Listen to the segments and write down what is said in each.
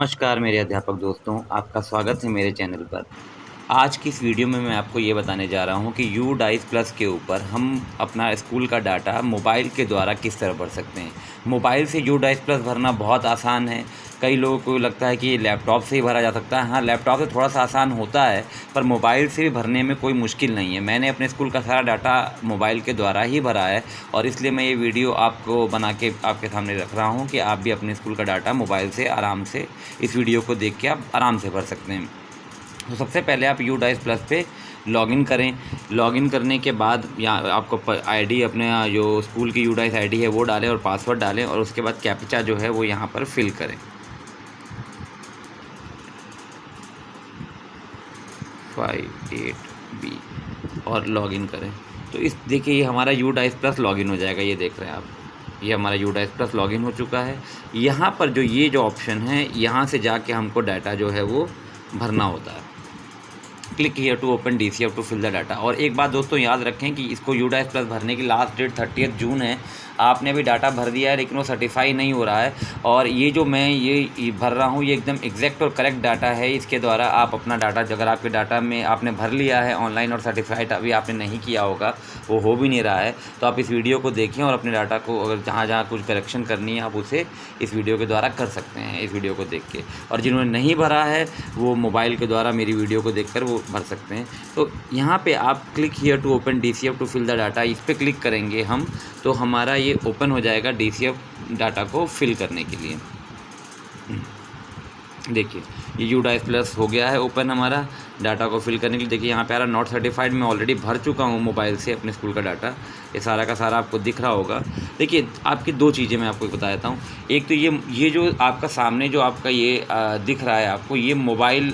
नमस्कार मेरे अध्यापक दोस्तों, आपका स्वागत है मेरे चैनल पर। आज की इस वीडियो में मैं आपको ये बताने जा रहा हूँ कि यूडाइस प्लस के ऊपर हम अपना स्कूल का डाटा मोबाइल के द्वारा किस तरह भर सकते हैं। मोबाइल से यूडाइस प्लस भरना बहुत आसान है। कई लोगों को लगता है कि ये लैपटॉप से ही भरा जा सकता है। हाँ, लैपटॉप से थोड़ा सा आसान होता है, पर मोबाइल से भी भरने में कोई मुश्किल नहीं है। मैंने अपने स्कूल का सारा डाटा मोबाइल के द्वारा ही भरा है और इसलिए मैं ये वीडियो आपको बना के आपके सामने रख रहा हूँ कि आप भी अपने स्कूल का डाटा मोबाइल से आराम से इस वीडियो को देख के आप आराम से भर सकते हैं। तो सबसे पहले आप यूडाइस प्लस पे लॉगिन करें। लॉगिन करने के बाद यहाँ आपको आईडी अपने जो स्कूल की यूडाइस आईडी है वो डालें और पासवर्ड डालें और उसके बाद कैप्चा जो है वो यहाँ पर फिल करें। 58B और लॉगिन करें। तो इस देखिए ये हमारा यूडाइस प्लस लॉगिन हो जाएगा। ये देख रहे हैं आप, ये हमारा यूडाइस प्लस लॉगिन हो चुका है। यहाँ पर जो ऑप्शन है, यहाँ से जाके हमको डाटा जो है वो भरना होता है। Click here to open DCF to fill the data. और एक बात दोस्तों याद रखें कि इसको यूडाइस प्लस भरने की लास्ट डेट 30 जून है। आपने अभी डाटा भर दिया है लेकिन वो सर्टिफाई नहीं हो रहा है। और ये जो मैं ये भर रहा हूँ ये एकदम एग्जैक्ट और करेक्ट डाटा है। इसके द्वारा आप अपना डाटा, अगर आपके डाटा में आपने भर लिया है ऑनलाइन और सर्टिफाइड अभी आपने नहीं किया होगा, वो हो भी नहीं रहा है, तो आप इस वीडियो को देखें और अपने डाटा को अगर जहाँ जहाँ कुछ करेक्शन करनी है आप उसे इस वीडियो के द्वारा कर सकते हैं, इस वीडियो को देख के। और जिन्होंने नहीं भरा है वो मोबाइल के द्वारा मेरी वीडियो को देखकर वो भर सकते हैं। तो यहाँ पे आप click here to open DCF to fill the data, इस पर क्लिक करेंगे हम तो हमारा ये ओपन हो जाएगा DCF डाटा को फिल करने के लिए। देखिए ये यूडाइस प्लस हो गया है ओपन हमारा डाटा को फिल करने के लिए। देखिए यहाँ पे आ रहा नॉट सर्टिफाइड, मैं ऑलरेडी भर चुका हूँ मोबाइल से अपने स्कूल का डाटा। ये सारा का सारा आपको दिख रहा होगा। देखिए आपकी दो चीज़ें मैं आपको बता देता हूँ। एक तो ये जो आपका सामने जो आपका ये दिख रहा है आपको, ये मोबाइल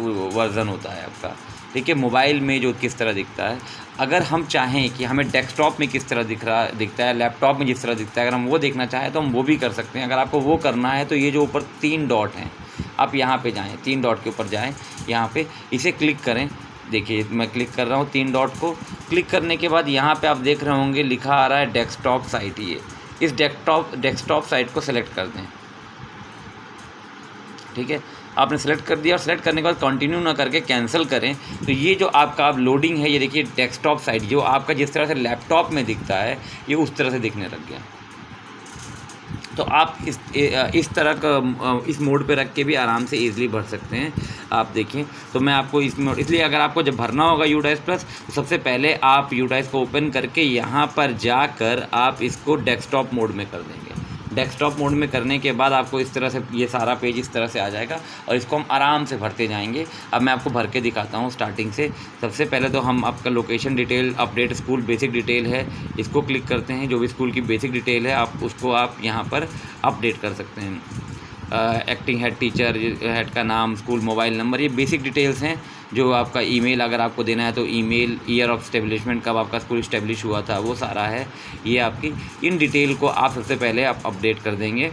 वर्ज़न होता है आपका। ठीक है, मोबाइल में जो किस तरह दिखता है। अगर हम चाहें कि हमें डेस्कटॉप में किस तरह दिखता है, लैपटॉप में जिस तरह दिखता है, अगर हम वो देखना चाहें तो हम वो भी कर सकते हैं। अगर आपको वो करना है तो ये जो ऊपर 3 डॉट हैं, आप यहाँ पे जाएँ, 3 डॉट के ऊपर जाएँ, यहाँ पे इसे क्लिक करें। देखिए मैं क्लिक कर रहा हूँ 3 डॉट को। क्लिक करने के बाद यहाँ पे आप देख रहे होंगे लिखा आ रहा है डेस्कटॉप साइट। ये इस डेस्कटॉप साइट को सेलेक्ट कर दें। ठीक है, आपने सेलेक्ट कर दिया और सेलेक्ट करने के बाद कंटिन्यू ना करके कैंसिल करें। तो ये जो आपका अब लोडिंग है, ये देखिए डेस्कटॉप साइट जो आपका जिस तरह से लैपटॉप में दिखता है ये उस तरह से दिखने लग गया। तो आप इस तरह का इस मोड पे रख के भी आराम से ईज़िली भर सकते हैं। आप देखें तो मैं आपको इस मोड, इसलिए अगर आपको जब भरना होगा यूडाइस प्लस तो सबसे पहले आप यूडाइस को ओपन करके यहाँ पर जाकर आप इसको डेस्कटॉप मोड में कर देंगे। डेस्कटॉप मोड में करने के बाद आपको इस तरह से ये सारा पेज इस तरह से आ जाएगा और इसको हम आराम से भरते जाएंगे। अब मैं आपको भर के दिखाता हूँ स्टार्टिंग से। सबसे पहले तो हम आपका location detail, update school basic detail है, इसको क्लिक करते हैं। जो भी स्कूल की बेसिक डिटेल है आप उसको आप यहाँ पर अपडेट कर सकते हैं। एक्टिंग हेड टीचर, हेड का नाम, स्कूल मोबाइल नंबर, ये बेसिक डिटेल्स हैं। जो आपका ईमेल अगर आपको देना है तो ईमेल, ईयर ऑफ स्टेब्लिशमेंट, कब आपका स्कूल इस्टेब्लिश हुआ था, वो सारा है। ये आपकी इन डिटेल को आप सबसे पहले आप अपडेट कर देंगे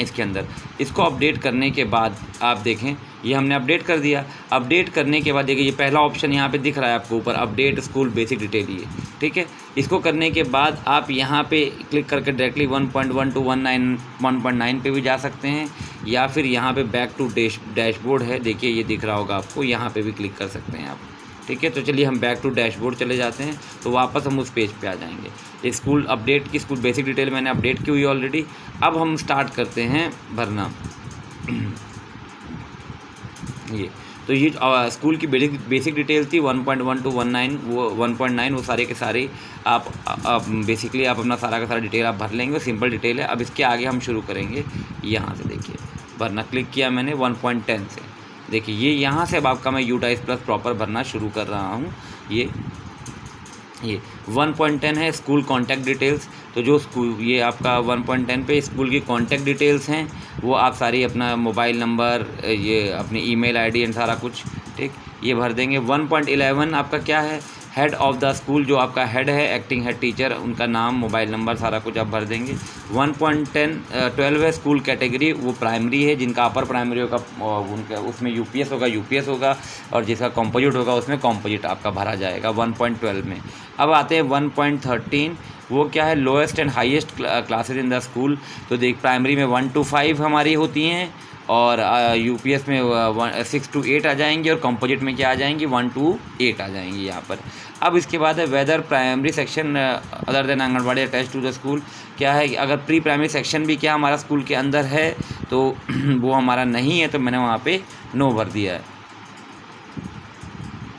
इसके अंदर। इसको अपडेट करने के बाद आप देखें ये हमने अपडेट कर दिया। अपडेट करने के बाद देखिए ये पहला ऑप्शन यहाँ पे दिख रहा है आपको ऊपर, अपडेट स्कूल बेसिक डिटेल, ये ठीक है। इसको करने के बाद आप यहाँ पे क्लिक करके डायरेक्टली 1.1 टू 1.9 पे भी जा सकते हैं, या फिर यहाँ पे बैक टू डैशबोर्ड है, देखिए ये दिख रहा होगा आपको, यहाँ पे भी क्लिक कर सकते हैं आप। ठीक है, तो चलिए हम बैक टू डैशबोर्ड चले जाते हैं। तो वापस हम उस पेज पे आ जाएंगे। स्कूल अपडेट की स्कूल बेसिक डिटेल मैंने अपडेट की हुई ऑलरेडी। अब हम स्टार्ट करते हैं भरना। ये तो ये स्कूल की बेसिक डिटेल थी 1.1 टू 19, वो 1.9, वो सारे के सारे आप बेसिकली आप अपना सारा का सारा डिटेल आप भर लेंगे। सिंपल डिटेल है। अब इसके आगे हम शुरू करेंगे यहाँ से। देखिए भरना क्लिक किया मैंने 1.10 से। देखिए ये यहाँ से अब आपका मैं यूडाइस प्लस प्रॉपर भरना शुरू कर रहा हूँ। ये 1.10 है स्कूल कॉन्टैक्ट डिटेल्स। तो जो स्कूल ये आपका 1.10 पे स्कूल की कॉन्टैक्ट डिटेल्स हैं वो आप सारी अपना मोबाइल नंबर, ये अपनी ईमेल आईडी एंड सारा कुछ, ठीक, ये भर देंगे। 1.11 आपका क्या है, हेड ऑफ़ द स्कूल, जो आपका हेड है, एक्टिंग हेड टीचर, उनका नाम, मोबाइल नंबर, सारा कुछ आप भर देंगे। 1.12 है स्कूल कैटेगरी, वो प्राइमरी है, जिनका अपर प्राइमरी होगा उनका उसमें यूपीएस होगा, और जिसका कॉम्पोजिट होगा उसमें कॉम्पोजिट आपका भरा जाएगा 1.12 में। अब आते हैं 1.13, वो क्या है, lowest and highest classes in the school. तो देख, प्राइमरी में 1 to 5 हमारी होती हैं, और यूपीएस में 6 to 8 आ जाएंगी, और कंपोजिट में क्या आ जाएंगी, 1 to 8 आ जाएंगी यहाँ पर। अब इसके बाद है whether primary section other than anganwadi attach to the school, क्या है कि अगर प्री प्राइमरी सेक्शन भी क्या हमारा स्कूल के अंदर है तो वो हमारा नहीं है, तो मैंने वहाँ पे नो भर दिया है।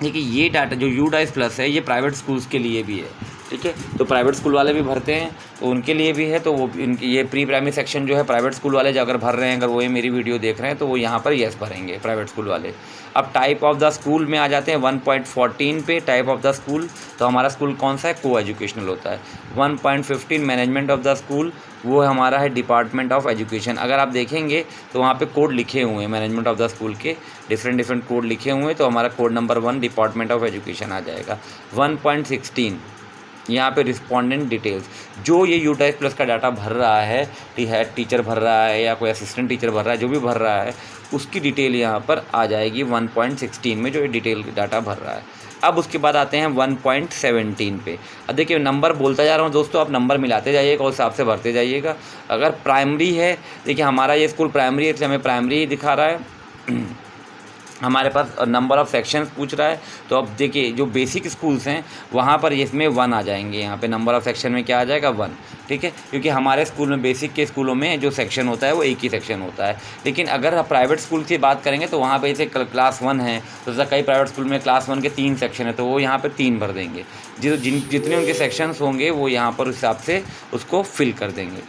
देखिए ये डाटा जो U-DICE+ है, ये प्राइवेट स्कूल्स के लिए भी है, ठीक है। तो प्राइवेट स्कूल वाले भी भरते हैं, तो उनके लिए भी है। तो वो इनकी ये प्री प्राइमरी सेक्शन जो है, प्राइवेट स्कूल वाले जो अगर भर रहे हैं, अगर वो ये मेरी वीडियो देख रहे हैं, तो वो यहाँ पर येस भरेंगे, प्राइवेट स्कूल वाले। अब टाइप ऑफ द स्कूल में आ जाते हैं 1.14 पे, टाइप ऑफ द स्कूल। तो हमारा स्कूल कौन सा है, को एजुकेशनल होता है। 1.15 मैनेजमेंट ऑफ द स्कूल, वो हमारा है डिपार्टमेंट ऑफ एजुकेशन। अगर आप देखेंगे तो वहाँ पे कोड लिखे हुए हैं मैनेजमेंट ऑफ द स्कूल के, डिफरेंट कोड लिखे हुए हैं, तो हमारा code number 1 department of education आ जाएगा। 1.16 यहाँ पे रिस्पोंडेंट डिटेल्स, जो ये U-DICE+ का डाटा भर रहा है, हेड टीचर भर रहा है या कोई असिस्टेंट टीचर भर रहा है, जो भी भर रहा है उसकी डिटेल यहाँ पर आ जाएगी 1.16 में, जो ये डिटेल डाटा भर रहा है। अब उसके बाद आते हैं 1.17 पे। अब देखिए नंबर बोलता जा रहा हूँ दोस्तों, आप नंबर मिलाते जाइएगा और उस हिसाब से भरते जाइएगा। अगर प्राइमरी है, देखिए हमारा ये स्कूल प्राइमरी है, इसलिए हमें प्राइमरी ही दिखा रहा है। हमारे पास नंबर ऑफ़ सेक्शंस पूछ रहा है, तो अब देखिए जो बेसिक स्कूल्स हैं वहाँ पर इसमें 1 आ जाएंगे। यहाँ पे नंबर ऑफ़ सेक्शन में क्या आ जाएगा, 1, ठीक है। क्योंकि हमारे स्कूल में, बेसिक के स्कूलों में जो सेक्शन होता है वो एक ही सेक्शन होता है। लेकिन अगर आप प्राइवेट स्कूल की बात करेंगे तो वहाँ पे जैसे क्लास 1 है, तो जैसा कई प्राइवेट स्कूल में क्लास 1 के 3 सेक्शन है, तो वो यहाँ पर 3 भर देंगे। जितने उनके सेक्शंस होंगे वो यहाँ पर उस हिसाब से उसको फिल कर देंगे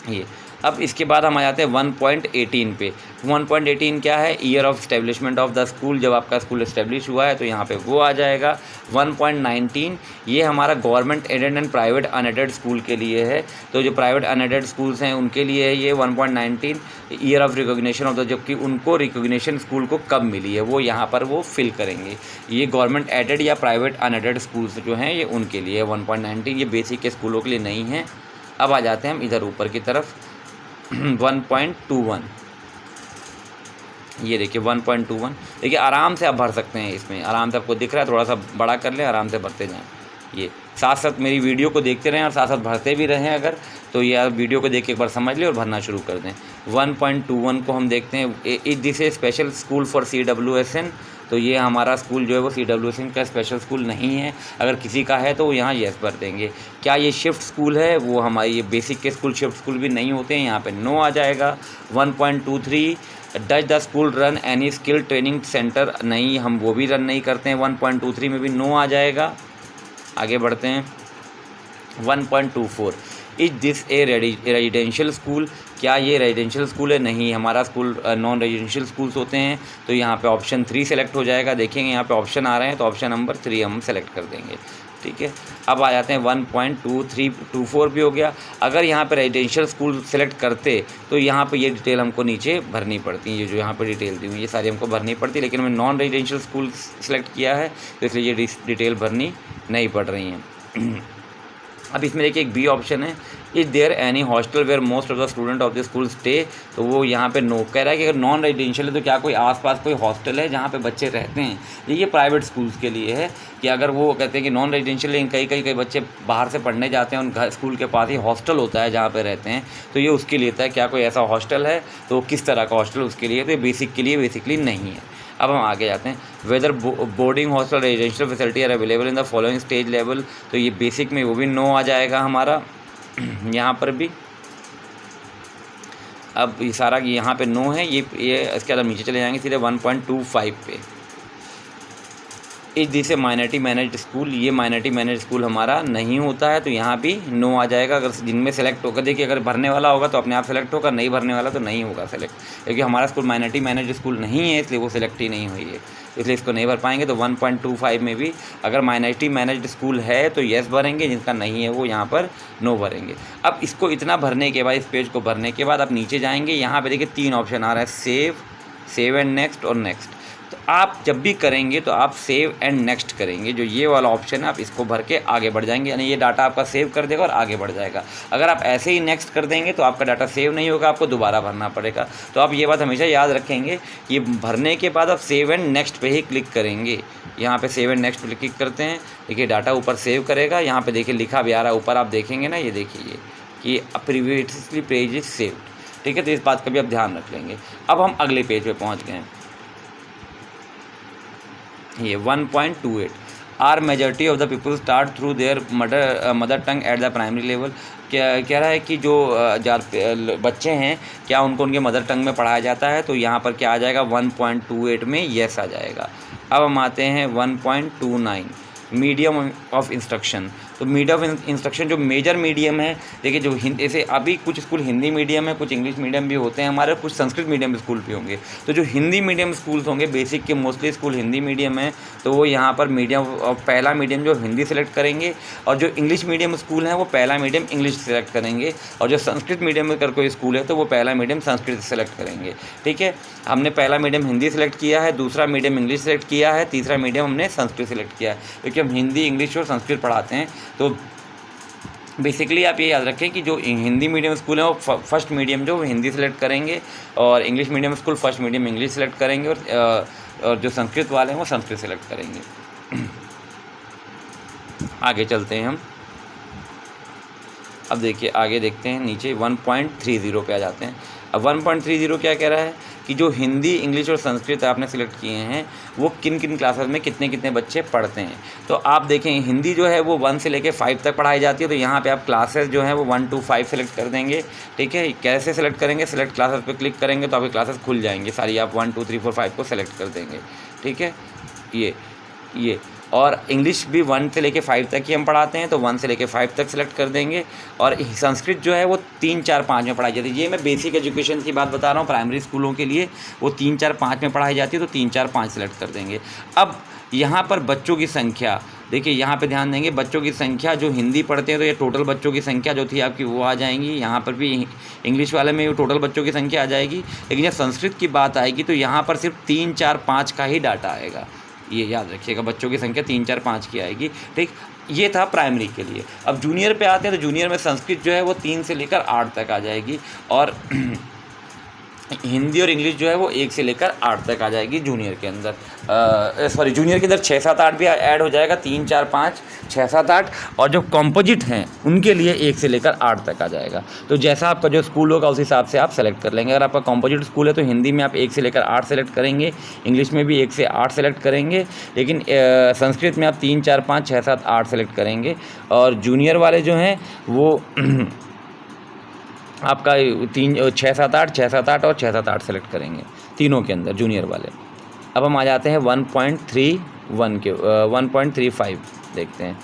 ये। अब इसके बाद हम आ जाते हैं 1.18 पे। 1.18 क्या है, year of establishment of the school, जब आपका स्कूल इस्टेब्लिश हुआ है तो यहाँ पे वो आ जाएगा। 1.19 ये हमारा government aided and private unaided school के लिए है, तो जो प्राइवेट अनएडेड स्कूल्स हैं उनके लिए है ये 1.19 year of recognition of the, जबकि उनको रिकॉग्निशन स्कूल को कब मिली है वो यहाँ पर वो फिल करेंगे। ये गवर्नमेंट एडेड या प्राइवेट अनएडेड स्कूल्स जो हैं ये उनके लिए 1.19, ये बेसिक के स्कूलों के लिए नहीं है। अब आ जाते हैं हम इधर ऊपर की तरफ 1.21, ये देखिए 1.21। देखिए आराम से आप भर सकते हैं, इसमें आराम से आपको दिख रहा है, थोड़ा सा बड़ा कर लें, आराम से भरते जाएं। ये साथ साथ मेरी वीडियो को देखते रहें और साथ साथ भरते भी रहें। अगर तो ये आप वीडियो को देख के एक बार समझ लें और भरना शुरू कर दें। 1.21 को हम देखते हैं, this is special school for CWSN। तो ये हमारा स्कूल जो है वो CWSN का स्पेशल स्कूल नहीं है। अगर किसी का है तो वो यहाँ येस भर देंगे। क्या ये शिफ्ट स्कूल है, वो हमारे ये बेसिक के स्कूल शिफ्ट स्कूल भी नहीं होते हैं, यहाँ पे नो आ जाएगा। 1.23 does the school run any skill training centre, नहीं, हम वो भी रन नहीं करते हैं। 1.23 में भी नो आ जाएगा। आगे बढ़ते हैं 1.24 is this A residential school, क्या ये रेजिडेंशियल स्कूल है, नहीं, हमारा स्कूल नॉन रेजिडेंशियल स्कूल्स होते हैं। तो यहाँ पे ऑप्शन 3 सेलेक्ट हो जाएगा। देखेंगे यहाँ पे ऑप्शन आ रहे हैं, तो ऑप्शन नंबर 3 हम सेलेक्ट कर देंगे, ठीक है। अब आ जाते हैं 1.2324 भी हो गया। अगर यहाँ पे रेजिडेंशियल स्कूल सेलेक्ट करते तो यहाँ पे ये डिटेल हमको नीचे भरनी पड़ती है, ये जो यहाँ पे डिटेल दी हुई ये सारी हमको भरनी पड़ती, लेकिन मैंने नॉन रेजिडेंशियल स्कूल सेलेक्ट किया है तो इसलिए ये डिटेल भरनी नहीं पड़ रही हैं। अब इसमें देखिए एक बी ऑप्शन है, is there any hostel where most of the student of the school stay, तो वो यहाँ पे नो कह रहा है कि अगर नॉन रेजिडेंशियल है तो क्या कोई आसपास कोई हॉस्टल है जहाँ पे बच्चे रहते हैं। ये प्राइवेट स्कूल्स के लिए है कि अगर वो कहते हैं कि नॉन रेजिडेंशियल, लेकिन कई बच्चे बाहर से पढ़ने जाते हैं, उन घर स्कूल के पास ही हॉस्टल होता है जहाँ पर रहते हैं, तो ये उसके लिए था क्या कोई ऐसा हॉस्टल है, तो किस तरह का हॉस्टल उसके लिए, तो ये बेसिक के लिए बेसिकली नहीं है। अब हम आगे जाते हैं, whether boarding hostel residential facility are available in the following stage level, तो ये बेसिक में वो भी नो आ जाएगा हमारा यहाँ पर भी। अब ये सारा यहाँ पे नो है, ये इसके बाद नीचे चले जाएंगे सीधे 1.25 पे। इस this A minority managed school, ये माइनॉरिटी मैनेज्ड स्कूल हमारा नहीं होता है, तो यहाँ भी नो आ जाएगा। अगर जिनमें सेलेक्ट होगा, देखिए अगर भरने वाला होगा तो अपने आप सेलेक्ट होगा, नहीं भरने वाला तो नहीं होगा सेलेक्ट, क्योंकि हमारा स्कूल माइनॉरिटी मैनेज्ड स्कूल नहीं है इसलिए वो सिलेक्ट ही नहीं हुई है, इसलिए इसको नहीं भर पाएंगे। तो 1.25 में भी अगर माइनॉरिटी मैनेज्ड स्कूल है तो येस भरेंगे, जिनका नहीं है वो यहाँ पर नो भरेंगे। अब इसको इतना भरने के बाद, इस पेज को भरने के बाद आप नीचे जाएंगे, यहाँ पर देखिए 3 ऑप्शन आ रहा है, सेव एंड नेक्स्ट और नेक्स्ट। तो आप जब भी करेंगे तो आप सेव एंड नेक्स्ट करेंगे, जो ये वाला ऑप्शन है आप इसको भर के आगे बढ़ जाएंगे, यानी ये डाटा आपका सेव कर देगा और आगे बढ़ जाएगा। अगर आप ऐसे ही नेक्स्ट कर देंगे तो आपका डाटा सेव नहीं होगा, आपको दोबारा भरना पड़ेगा। तो आप ये बात हमेशा याद रखेंगे, ये भरने के बाद आप सेव एंड नेक्स्ट पे ही क्लिक करेंगे। यहाँ पे सेव एंड नेक्स्ट पे क्लिक करते हैं, देखिए डाटा ऊपर सेव करेगा, यहाँ पे देखिए लिखा भी आ रहा है ऊपर, आप देखेंगे ना, ये देखिए कि प्रीवियसली पेज इज सेव्ड, ठीक है। तो इस बात का भी आप ध्यान रख लेंगे। अब हम अगले पेज पे पहुँच गए हैं, ये 1.28 are majority of the people start through their mother tongue at the primary level. क्या कह रहा है कि जो बच्चे हैं क्या उनको उनके मदर टंग में पढ़ाया जाता है, तो यहाँ पर क्या आ जाएगा 1.28 में येस आ जाएगा। अब हम आते हैं 1.29 मीडियम ऑफ इंस्ट्रक्शन। तो मीडियम ऑफ इंस्ट्रक्शन जो मेजर मीडियम है, देखिए जो जैसे अभी कुछ स्कूल हिंदी मीडियम है, कुछ इंग्लिश मीडियम भी होते हैं हमारे, कुछ संस्कृत मीडियम स्कूल भी होंगे। तो जो हिंदी मीडियम स्कूल्स होंगे, बेसिक के मोस्टली स्कूल हिंदी मीडियम है, तो वो यहाँ पर मीडियम पहला मीडियम जो हिंदी सेलेक्ट करेंगे, और जो इंग्लिश मीडियम स्कूल हैं वो पहला मीडियम इंग्लिश सेलेक्ट करेंगे, और जो संस्कृत मीडियम में अगर कोई स्कूल है तो वो पहला मीडियम संस्कृत सेलेक्ट करेंगे, ठीक है। हमने पहला मीडियम हिंदी सेलेक्ट किया है, दूसरा मीडियम इंग्लिश सेलेक्ट किया है, तीसरा मीडियम हमने संस्कृत सेलेक्ट किया है, क्योंकि हम हिंदी, इंग्लिश और संस्कृत पढ़ाते हैं। तो बेसिकली आप ये याद रखें कि जो हिंदी मीडियम स्कूल है वो फर्स्ट मीडियम जो हिंदी सेलेक्ट करेंगे, और English medium school first medium English select करेंगे, और जो संस्कृत वाले हैं वो संस्कृत सेलेक्ट करेंगे। आगे चलते हैं हम, अब देखिए आगे देखते हैं, नीचे 1.30 पे आ जाते हैं। अब 1.30 क्या कह रहा है कि जो हिंदी, इंग्लिश और संस्कृत आपने सिलेक्ट किए हैं वो किन किन क्लासेस में कितने कितने बच्चे पढ़ते हैं। तो आप देखें हिंदी जो है वो 1 से लेकर 5 तक पढ़ाई जाती है, तो यहाँ पे आप क्लासेस जो हैं वो 1 to 5 सेलेक्ट कर देंगे, ठीक है। कैसे सेलेक्ट करेंगे, सेलेक्ट क्लासेस पे क्लिक करेंगे तो आपकी क्लासेस खुल जाएंगी सारी, आप 1 2 3 4 5 को सेलेक्ट कर देंगे, ठीक है। ये और इंग्लिश भी 1 से लेके 5 तक ही हम पढ़ाते हैं, तो 1 से लेके 5 तक सेलेक्ट कर देंगे। और संस्कृत जो है वो 3 4 5 में पढ़ाई जाती है। ये मैं बेसिक एजुकेशन की बात बता रहा हूँ, प्राइमरी स्कूलों के लिए वो 3 4 5 में पढ़ाई जाती है, तो 3 4 5 सेलेक्ट कर देंगे। अब यहाँ पर बच्चों की संख्या देखिए, यहाँ पे ध्यान देंगे, बच्चों की संख्या जो हिंदी पढ़ते हैं तो ये टोटल बच्चों की संख्या जो थी आपकी वो आ जाएंगी। यहाँ पर भी इंग्लिश वाले में टोटल बच्चों की संख्या आ जाएगी, लेकिन जब संस्कृत की बात आएगी तो यहाँ पर सिर्फ 3 4 5 का ही डाटा आएगा। ये याद रखिएगा, बच्चों की संख्या 3 4 5 की आएगी, ठीक। ये था प्राइमरी के लिए। अब जूनियर पे आते हैं, तो जूनियर में संस्कृत जो है वो 3 से लेकर 8 तक आ जाएगी, और हिंदी और इंग्लिश जो है वो 1 से लेकर 8 तक आ जाएगी जूनियर के अंदर। जूनियर के अंदर 6 7 8 भी ऐड हो जाएगा, 3 4 5 6 7 8, और जो कॉम्पोजिट हैं उनके लिए 1 से लेकर 8 तक आ जाएगा। तो जैसा आपका जो स्कूल होगा उस हिसाब से आप सेलेक्ट कर लेंगे। अगर आपका कॉम्पोजिट स्कूल है तो हिंदी में आप 1 से लेकर 8 सेलेक्ट करेंगे, इंग्लिश में भी 1 से 8 सेलेक्ट करेंगे, लेकिन संस्कृत में आप 3 4 5 6 7 8 सेलेक्ट करेंगे। और जूनियर वाले जो हैं वो आपका 6 7 8 और 6 7 8 सेलेक्ट करेंगे तीनों के अंदर जूनियर वाले। अब हम आ जाते हैं 1.31 के 1.35 देखते हैं,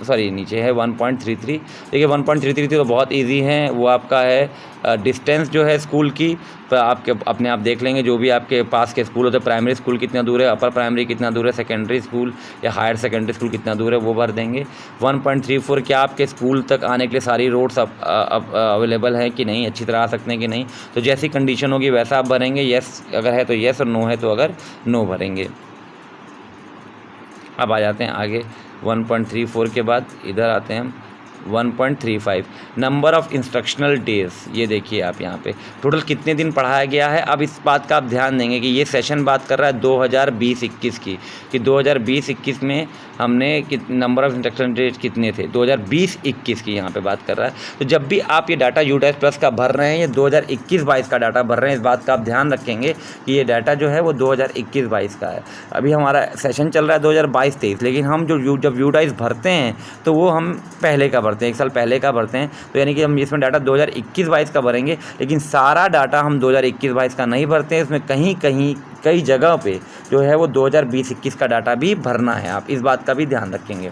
सॉरी नीचे है 1.33। देखिए 1.33 तो बहुत इजी है, वो आपका है डिस्टेंस जो है स्कूल की, तो आपके अपने आप देख लेंगे जो भी आपके पास के स्कूल होते हैं, प्राइमरी स्कूल कितना दूर है, अपर प्राइमरी कितना दूर है, सेकेंडरी स्कूल या हायर सेकेंडरी स्कूल कितना दूर है वो भर देंगे। 1.34 क्या आपके स्कूल तक आने के लिए सारी रोड्स अवेलेबल हैं कि नहीं, अच्छी तरह आ सकते हैं कि नहीं, तो जैसी कंडीशन होगी वैसा आप भरेंगे, येस अगर है तो येस और नो है तो अगर नो भरेंगे। अब आ जाते हैं आगे 1.34 के बाद इधर आते हैं हम 1.35 नंबर ऑफ़ इंस्ट्रक्शनल डेज़। ये देखिए आप यहाँ पे टोटल कितने दिन पढ़ाया गया है। अब इस बात का आप ध्यान देंगे कि ये सेशन बात कर रहा है 2020-21 की, कि 2020-21 में हमने नंबर ऑफ़ इंस्ट्रक्शनल डेज कितने थे, 2020-21 की यहाँ पे बात कर रहा है। तो जब भी आप ये डाटा यूडाइस प्लस का भर रहे हैं, ये 2021-22 का डाटा भर रहे हैं, इस बात का आप ध्यान रखेंगे कि ये डाटा जो है वो 2021-22 का है। अभी हमारा सेशन चल रहा है 2022-23, लेकिन हम जब यूडाइस भरते हैं तो वो हम पहले का भरते हैं, 1 साल पहले का भरते हैं। तो यानी कि हम इसमें डाटा 2021-22 का भरेंगे, लेकिन सारा डाटा हम 2021-22 का नहीं भरते हैं, इसमें कई जगह पे जो है वो 2020-21 का डाटा भी भरना है। आप इस बात का भी ध्यान रखेंगे।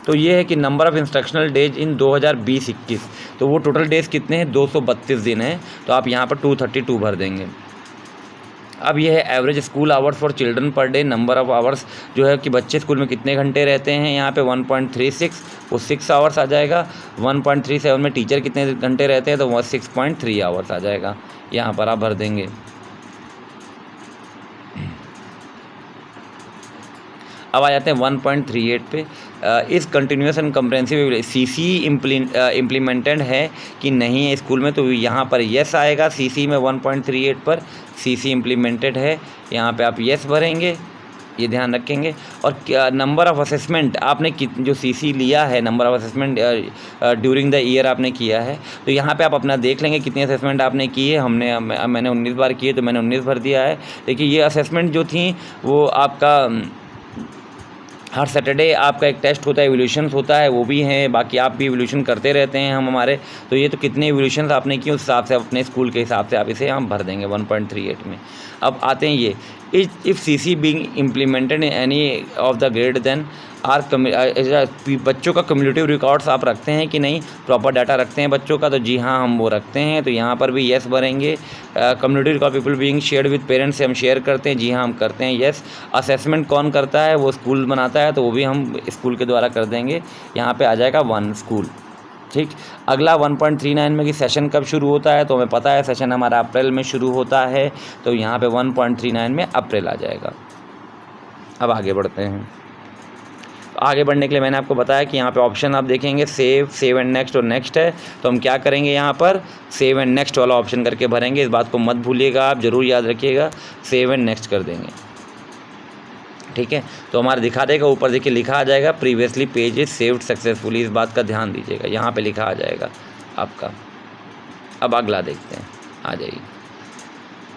तो ये है कि number of instructional days in 2020-21, तो वो टोटल डेज कितने हैं, 232 दिन हैं, तो आप यहाँ पर 232 भर देंगे। अब ये है average school hours for children per day, number of hours जो है कि बच्चे स्कूल में कितने घंटे रहते हैं, यहाँ पे 1.36 वो 6 आवर्स आ जाएगा। 1.37 में टीचर कितने घंटे रहते हैं, तो वो 6.3 आवर्स आ जाएगा, यहाँ पर आप भर देंगे। अब आ जाते हैं 1.38 पे। इस continuous and comprehensive CC implemented है कि नहीं है स्कूल में, तो यहाँ पर यस आएगा। सीसी में 1.38 पर सीसी इम्प्लीमेंटेड है, यहाँ पे आप यस भरेंगे, ये ध्यान रखेंगे। और क्या नंबर ऑफ़ असेसमेंट आपने जो सीसी लिया है, number of assessment during the year आपने किया है, तो यहाँ पे आप अपना देख लेंगे कितनी असेसमेंट आपने की है। मैंने 19 बार किए, तो मैंने 19 भर दिया है। देखिए ये असेसमेंट जो थी वो आपका हर सैटरडे आपका एक टेस्ट होता है, एवोल्यूशंस होता है, वो भी हैं। बाकी आप भी एवोल्यूशन करते रहते हैं हम हमारे, तो ये तो कितने एवोल्यूशंस आपने किए उस हिसाब से अपने स्कूल के हिसाब से आप इसे हम भर देंगे 1.38 में। अब आते हैं ये if CC being implemented in any of the grade then are बच्चों का कम्यूलेटिव रिकॉर्ड्स आप रखते हैं कि नहीं, प्रॉपर डाटा रखते हैं बच्चों का, तो जी हाँ हम वो रखते हैं, तो यहाँ पर भी येस भरेंगे। Cumulative record people being shared with parents से हम शेयर करते हैं, जी हाँ हम करते हैं, येस। असेसमेंट कौन करता है, वो स्कूल बनाता है, तो वो भी हम स्कूल के द्वारा कर देंगे। यहाँ पे आ जाएगा 1 स्कूल। ठीक, अगला 1.39 में कि सेशन कब शुरू होता है, तो हमें पता है सेशन हमारा अप्रैल में शुरू होता है, तो यहाँ पे 1.39 में अप्रैल आ जाएगा। अब आगे बढ़ते हैं। आगे बढ़ने के लिए मैंने आपको बताया कि यहाँ पे ऑप्शन आप देखेंगे सेव एंड नेक्स्ट और नेक्स्ट है, तो हम क्या करेंगे, यहाँ पर सेव एंड नेक्स्ट वाला ऑप्शन करके भरेंगे। इस बात को मत भूलिएगा, आप ज़रूर याद रखिएगा, सेव एंड नेक्स्ट कर देंगे। ठीक है, तो हमारा दिखा देगा ऊपर, देखिए लिखा आ जाएगा previously page is saved successfully, इस बात का ध्यान दीजिएगा, यहाँ पे लिखा आ जाएगा आपका। अब अगला देखते हैं, आ जाइए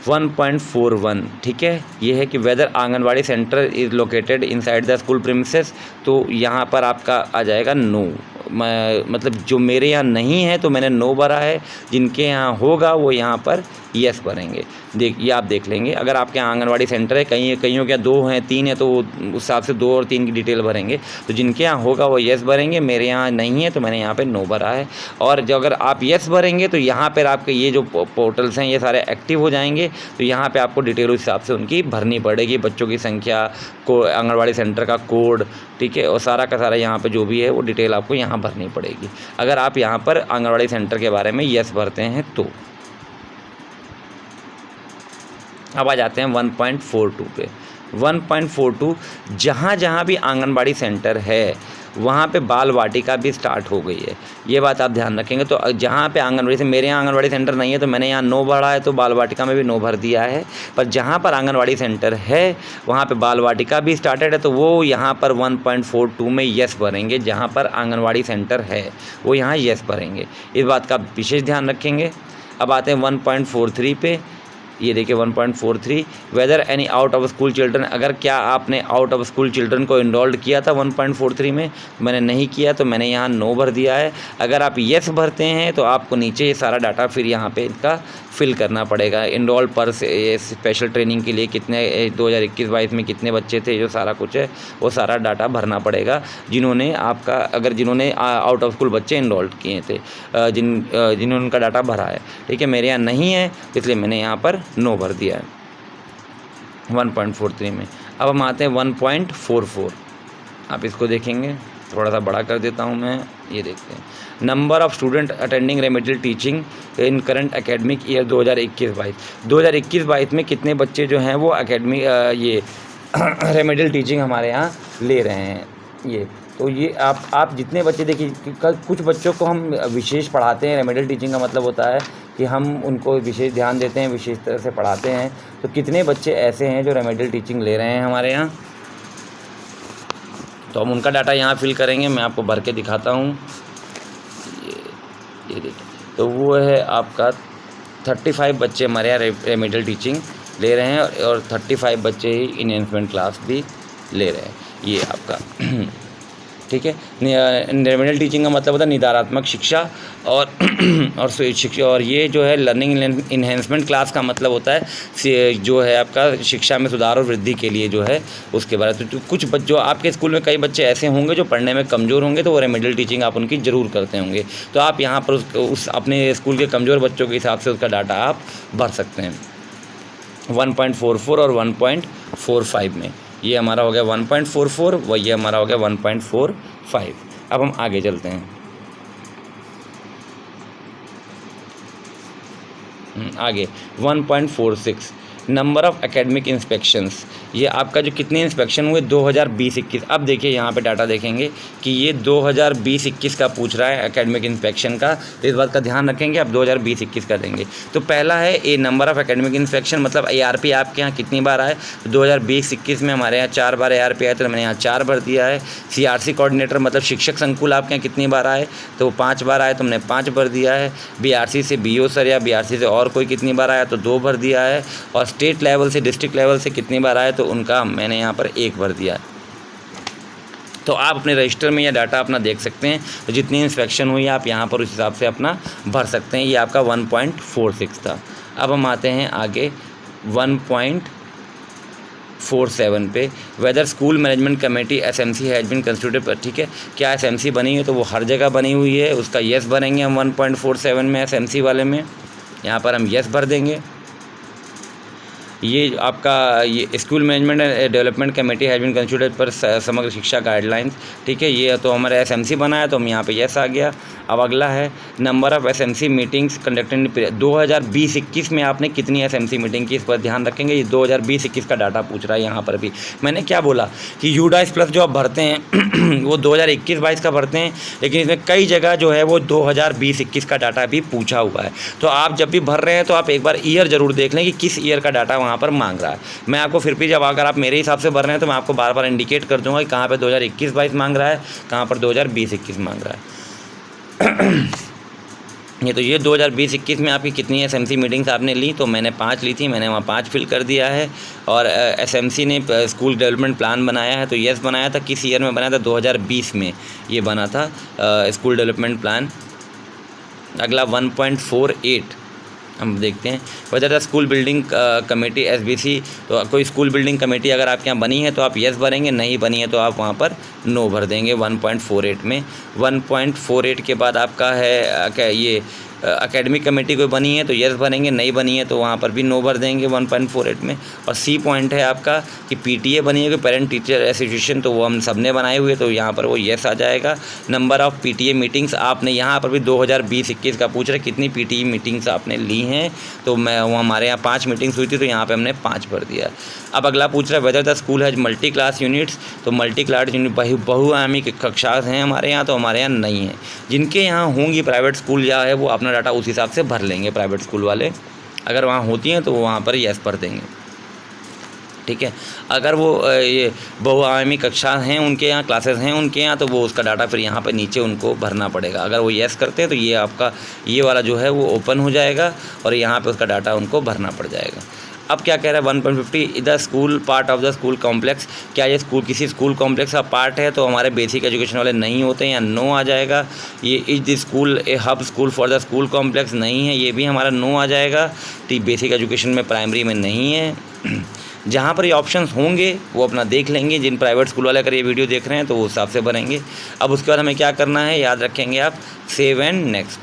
1.41। ठीक है, ये है कि whether anganwadi centre is located inside the school premises, तो यहाँ पर आपका आ जाएगा नो। मतलब जो मेरे यहाँ नहीं है तो मैंने नो भरा है, जिनके यहाँ होगा वो यहाँ पर यस भरेंगे। ये आप देख लेंगे, अगर आपके यहाँ आंगनवाड़ी सेंटर है, कईयों के 2 हैं 3 हैं, तो उस हिसाब से 2 और 3 की डिटेल भरेंगे, तो जिनके यहाँ होगा वो यस भरेंगे। मेरे यहाँ नहीं है तो मैंने यहाँ पे नो भरा है। और जो अगर आप यस भरेंगे तो यहाँ पर आपके ये जो पोर्टल्स हैं ये सारे एक्टिव हो जाएंगे, तो यहाँ पर आपको डिटेल उस हिसाब से उनकी भरनी पड़ेगी, बच्चों की संख्या को, आंगनवाड़ी सेंटर का कोड, ठीक है, और सारा का सारा यहाँ पर जो भी है वो डिटेल आपको यहाँ भरनी पड़ेगी, अगर आप यहाँ पर आंगनवाड़ी सेंटर के बारे में यस भरते हैं तो। अब आ जाते हैं 1.42 पे। 1.42 जहाँ भी आंगनबाड़ी सेंटर है वहाँ पे बाल वाटिका भी स्टार्ट हो गई है, ये बात आप ध्यान रखेंगे। तो जहाँ पे आंगनबाड़ी से, मेरे यहाँ आंगनबाड़ी सेंटर नहीं है तो मैंने यहाँ नो भरा है, तो बाल वाटिका में भी नो भर दिया है। पर जहाँ पर आंगनबाड़ी सेंटर है वहाँ पे बाल वाटिका भी स्टार्टेड है, तो वो यहाँ पर 1.42 में यस भरेंगे। जहाँ पर आंगनबाड़ी सेंटर है वो यहाँ यस भरेंगे, इस बात का विशेष ध्यान रखेंगे। अब आते हैं 1.43 पे। ये देखिए 1.43 whether any out of school children, अगर क्या आपने आउट ऑफ स्कूल चिल्ड्रन को इनरोल्ड किया था 1.43 में, मैंने नहीं किया तो मैंने यहाँ नो भर दिया है। अगर आप येस भरते हैं तो आपको नीचे ये सारा डाटा फिर यहाँ पे इनका फिल करना पड़ेगा। इनरोल पर स्पेशल ट्रेनिंग के लिए कितने 2021-22 में कितने बच्चे थे, जो सारा कुछ है वो सारा डाटा भरना पड़ेगा। जिन्होंने आउट ऑफ स्कूल बच्चे इनरोल्ड किए थे, जिन्होंने उनका डाटा भरा है। ठीक है, मेरे यहाँ नहीं है इसलिए मैंने यहाँ पर नो भर दिया है 1.43 में। अब हम आते हैं 1.44। आप इसको देखेंगे, थोड़ा सा बड़ा कर देता हूँ मैं, ये देखते हैं। Number of student attending remedial teaching in current academic year 2021-22। 2021-22 में कितने बच्चे जो हैं वो एकेडमिक ये रेमेडियल टीचिंग हमारे यहाँ ले रहे हैं। ये तो ये आप जितने बच्चे, देखिए कुछ बच्चों को हम विशेष पढ़ाते हैं। रेमेडियल टीचिंग का मतलब होता है कि हम उनको विशेष ध्यान देते हैं, विशेष तरह से पढ़ाते हैं। तो कितने बच्चे ऐसे हैं जो रेमेडियल टीचिंग ले रहे हैं हमारे यहाँ, तो हम उनका डाटा यहाँ फिल करेंगे। मैं आपको भर के दिखाता हूँ, ये देखिए, तो वो है आपका 35 बच्चे हमारे यहाँ रेमेडियल टीचिंग ले रहे हैं, और 35 बच्चे ही इनहेंसमेंट क्लास भी ले रहे हैं, ये आपका। ठीक है, रेमेडियल टीचिंग का मतलब होता है निदानात्मक शिक्षा, और शिक्षा, और ये जो है लर्निंग इन्हेंसमेंट क्लास का मतलब होता है जो है आपका शिक्षा में सुधार और वृद्धि के लिए जो है उसके बारे में। तो कुछ जो आपके स्कूल में कई बच्चे ऐसे होंगे जो पढ़ने में कमज़ोर होंगे, तो वो रेमेडियल टीचिंग आप उनकी ज़रूर करते होंगे, तो आप यहाँ पर उस अपने स्कूल के कमज़ोर बच्चों के हिसाब से उसका डाटा आप भर सकते हैं 1.44 और 1.45 में। ये हमारा हो गया 1.44, वह ये हमारा हो गया 1.45। अब हम आगे चलते हैं, आगे 1.46। नंबर ऑफ़ एकेडमिक इंस्पेक्शंस, ये आपका जो कितने इंस्पेक्शन हुए 2020-21। अब देखिए यहाँ पे डाटा देखेंगे कि ये 2020-21 का पूछ रहा है एकेडमिक इंस्पेक्शन का, तो इस बात का ध्यान रखेंगे। अब 2020-21 का देंगे। तो पहला है ए नंबर ऑफ़ एकेडमिक इंस्पेक्शन, मतलब ARP आपके यहाँ कितनी बार आए। 2020-21 में हमारे यहाँ 4 बार ARP आए, तो मैंने यहाँ 4 भर दिया है। CRC कोऑर्डिनेटर मतलब शिक्षक संकुल आपके यहाँ कितनी बार आए, तो 5 बार आए, तो हमने 5 भर दिया है। BRC से BO सर या BRC से और कोई कितनी बार आया, तो 2 भर दिया है। और स्टेट लेवल से डिस्ट्रिक्ट लेवल से कितनी बार आए, तो उनका मैंने यहाँ पर 1 भर दिया है। तो आप अपने रजिस्टर में यह डाटा अपना देख सकते हैं, तो जितनी इंस्पेक्शन हुई आप यहाँ पर उस हिसाब से अपना भर सकते हैं। ये आपका 1.46 था। अब हम आते हैं आगे 1.47 पे, whether school management committee SMC has been constituted पर, ठीक है। क्या SMC बनी है, तो वो हर जगह बनी हुई है, उसका येस भरेंगे हम 1.47 में SMC वाले में, यहाँ पर हम येस भर देंगे। ये आपका ये school management and development committee has been constituted पर समग्र शिक्षा गाइडलाइंस, ठीक है। ये तो हमारा SMC बना है, तो हम यहाँ पे यस आ गया। अब अगला है number of SMC meetings conducted 2020-21 में आपने कितनी SMC मीटिंग की, इस पर ध्यान रखेंगे। ये 2020-21 का डाटा पूछ रहा है यहाँ पर भी। मैंने क्या बोला कि यूडाइस प्लस जो आप भरते हैं वो 2021-22 का भरते हैं, लेकिन इसमें कई जगह जो है वो 2020-21 का डाटा भी पूछा हुआ है। तो आप जब भी भर रहे हैं तो आप एक बार ईयर ज़रूर देख लें कि किस ईयर का डाटा वहाँ पर मांग रहा है। मैं आपको फिर भी, जब अगर आप मेरे हिसाब से भर रहे हैं तो मैं आपको बार बार इंडिकेट कर दूंगा कि कहाँ पे 2021-22 मांग रहा है, कहाँ पर 2020-21 मांग रहा है। ये तो ये 2020-21 में आपकी कितनी SMC मीटिंग्स आपने ली, तो मैंने 5 ली थी, मैंने वहाँ 5 फिल कर दिया है। और SMC ने स्कूल डेवलपमेंट प्लान बनाया है, तो येस बनाया था। किस ईयर में बनाया था, 2020 में ये बना था स्कूल डेवलपमेंट प्लान। अगला 1.48 हम देखते हैं, weather the school building committee SBC, तो कोई स्कूल बिल्डिंग कमेटी अगर आपके यहाँ बनी है तो आप येस भरेंगे, नहीं बनी है तो आप वहाँ पर नो भर देंगे 1.48 में। 1.48 के बाद आपका है क्या ये एकेडमिक कमेटी कोई बनी है तो येस भरेंगे, नहीं बनी है तो वहाँ पर भी नो भर देंगे 1.48 में। और सी पॉइंट है आपका कि PTA बनी है, कोई पेरेंट टीचर एसोसिएशन, तो वो हम सब ने बनाए हुए, तो यहाँ पर वो येस आ जाएगा। नंबर ऑफ़ PTA मीटिंग्स आपने यहाँ पर भी 2020-21 का पूछ रहे कितनी PTA मीटिंग्स आपने ली हैं, तो मैं वो हमारे यहाँ 5 मीटिंग्स हुई थी, तो यहाँ पर हमने 5 भर दिया। अब अगला पूछ रहा है weather the school has multi class units, तो मल्टी क्लास यूनिट बहुआयामी कक्षा हैं हमारे यहाँ, तो हमारे यहाँ नहीं है। जिनके यहाँ होंगी प्राइवेट स्कूल या है वो अपना डाटा उस हिसाब से भर लेंगे प्राइवेट स्कूल वाले, अगर वहाँ होती हैं तो वो वहाँ पर येस भर देंगे, ठीक है। अगर वो ये बहुआयामी कक्षा हैं उनके यहाँ, क्लासेस हैं उनके यहाँ, तो वो उसका डाटा फिर यहाँ पर नीचे उनको भरना पड़ेगा। अगर वो येस करते हैं तो ये आपका ये वाला जो है वो ओपन हो जाएगा और यहाँ पे उसका डाटा उनको भरना पड़ जाएगा। अब क्या कह रहा है 1.50 the school part of the school complex, क्या ये स्कूल किसी स्कूल कॉम्प्लेक्स का पार्ट है, तो हमारे बेसिक एजुकेशन वाले नहीं होते हैं, या नो आ जाएगा। ये is the school A hub school for the school complex, नहीं है, ये भी हमारा नो आ जाएगा। तो बेसिक एजुकेशन में प्राइमरी में नहीं है। जहाँ पर ये ऑप्शंस होंगे वो अपना देख लेंगे, जिन प्राइवेट स्कूल वाले अगर ये वीडियो देख रहे हैं तो वो हिसाब से भरेंगे। अब उसके बाद हमें क्या करना है, याद रखेंगे आप, सेव एंड नेक्स्ट।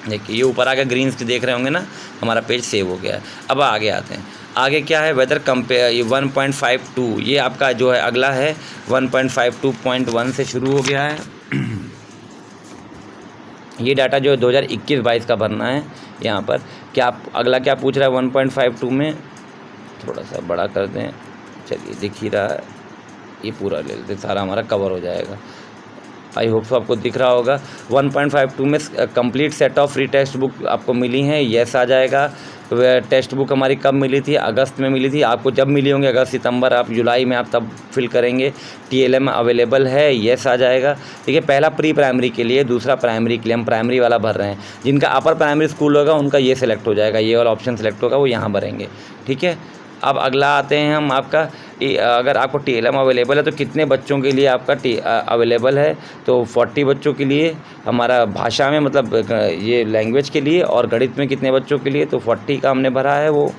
देखिए ये ऊपर आगे ग्रीन से देख रहे होंगे ना, हमारा पेज सेव हो गया है। अब आगे आते हैं, आगे क्या है वेदर कंपेयर, ये 1.52 ये आपका जो है अगला है 1.52.1 से शुरू हो गया है। ये डाटा जो है 2021-22 का भरना है। यहाँ पर क्या आप अगला क्या पूछ रहा है 1.52 में, थोड़ा सा बड़ा कर दें, चलिए दिख ही रहा है, ये पूरा ले लेते, सारा हमारा कवर हो जाएगा। आई होप सो आपको दिख रहा होगा। 1.52 में complete set of free text book आपको मिली हैं, येस आ जाएगा। टेक्स्ट बुक हमारी कब मिली थी, अगस्त में मिली थी। आपको जब मिली होंगी अगस्त सितंबर, आप जुलाई में आप तब फिल करेंगे। TLM अवेलेबल है, येस आ जाएगा। ठीक है, पहला प्री प्राइमरी के लिए, दूसरा प्राइमरी के लिए, हम प्राइमरी वाला भर रहे हैं। जिनका अपर प्राइमरी स्कूल होगा उनका ये सिलेक्ट हो जाएगा, ये वाला ऑप्शन सेलेक्ट होगा, वो यहाँ भरेंगे। ठीक है, अब अगला आते हैं हम, आपका अगर आपको TLM अवेलेबल है तो कितने बच्चों के लिए आपका अवेलेबल है, तो 40 बच्चों के लिए हमारा भाषा में, मतलब ये लैंग्वेज के लिए, और गणित में कितने बच्चों के लिए, तो 40 का हमने भरा है। वो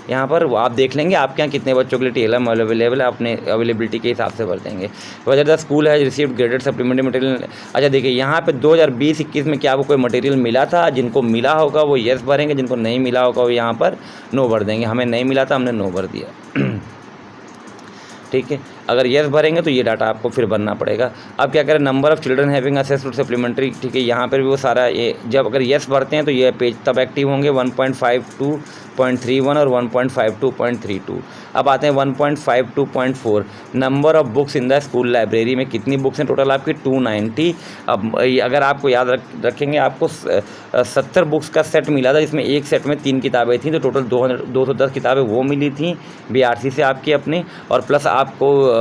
यहाँ पर आप देख लेंगे आपके यहाँ कितने बच्चों के लिए TLM अवेलेबल है, अपने अवेलेबिलिटी के हिसाब से भर देंगे। वेदर द स्कूल है रिसीव्ड ग्रेडेड सप्लीमेंट्री मटेरियल, अच्छा देखिए यहाँ पे 2020-21 में क्या आपको कोई मटेरियल मिला था, जिनको मिला होगा वो येस भरेंगे, जिनको नहीं मिला होगा वो यहाँ पर नो भर देंगे। हमें नहीं मिला था, हमने नो भर दिया। ठीक है, अगर येस भरेंगे तो ये डाटा आपको फिर भरना पड़ेगा। अब क्या करें, number of children having access to supplementary, ठीक है, यहाँ पर भी वो सारा ये जब अगर येस भरते हैं तो ये पेज तब एक्टिव होंगे 1.52.31 और 1.52.32। अब आते हैं 1.52.4, number of books in the school library में कितनी बुक्स हैं टोटल आपकी 290। अब अगर आपको याद रखेंगे आपको 70 बुक्स का सेट मिला था, जिसमें एक सेट में 3 किताबें थीं, तो टोटल 210 किताबें वो मिली थी BRC से आपकी अपनी, और प्लस आपको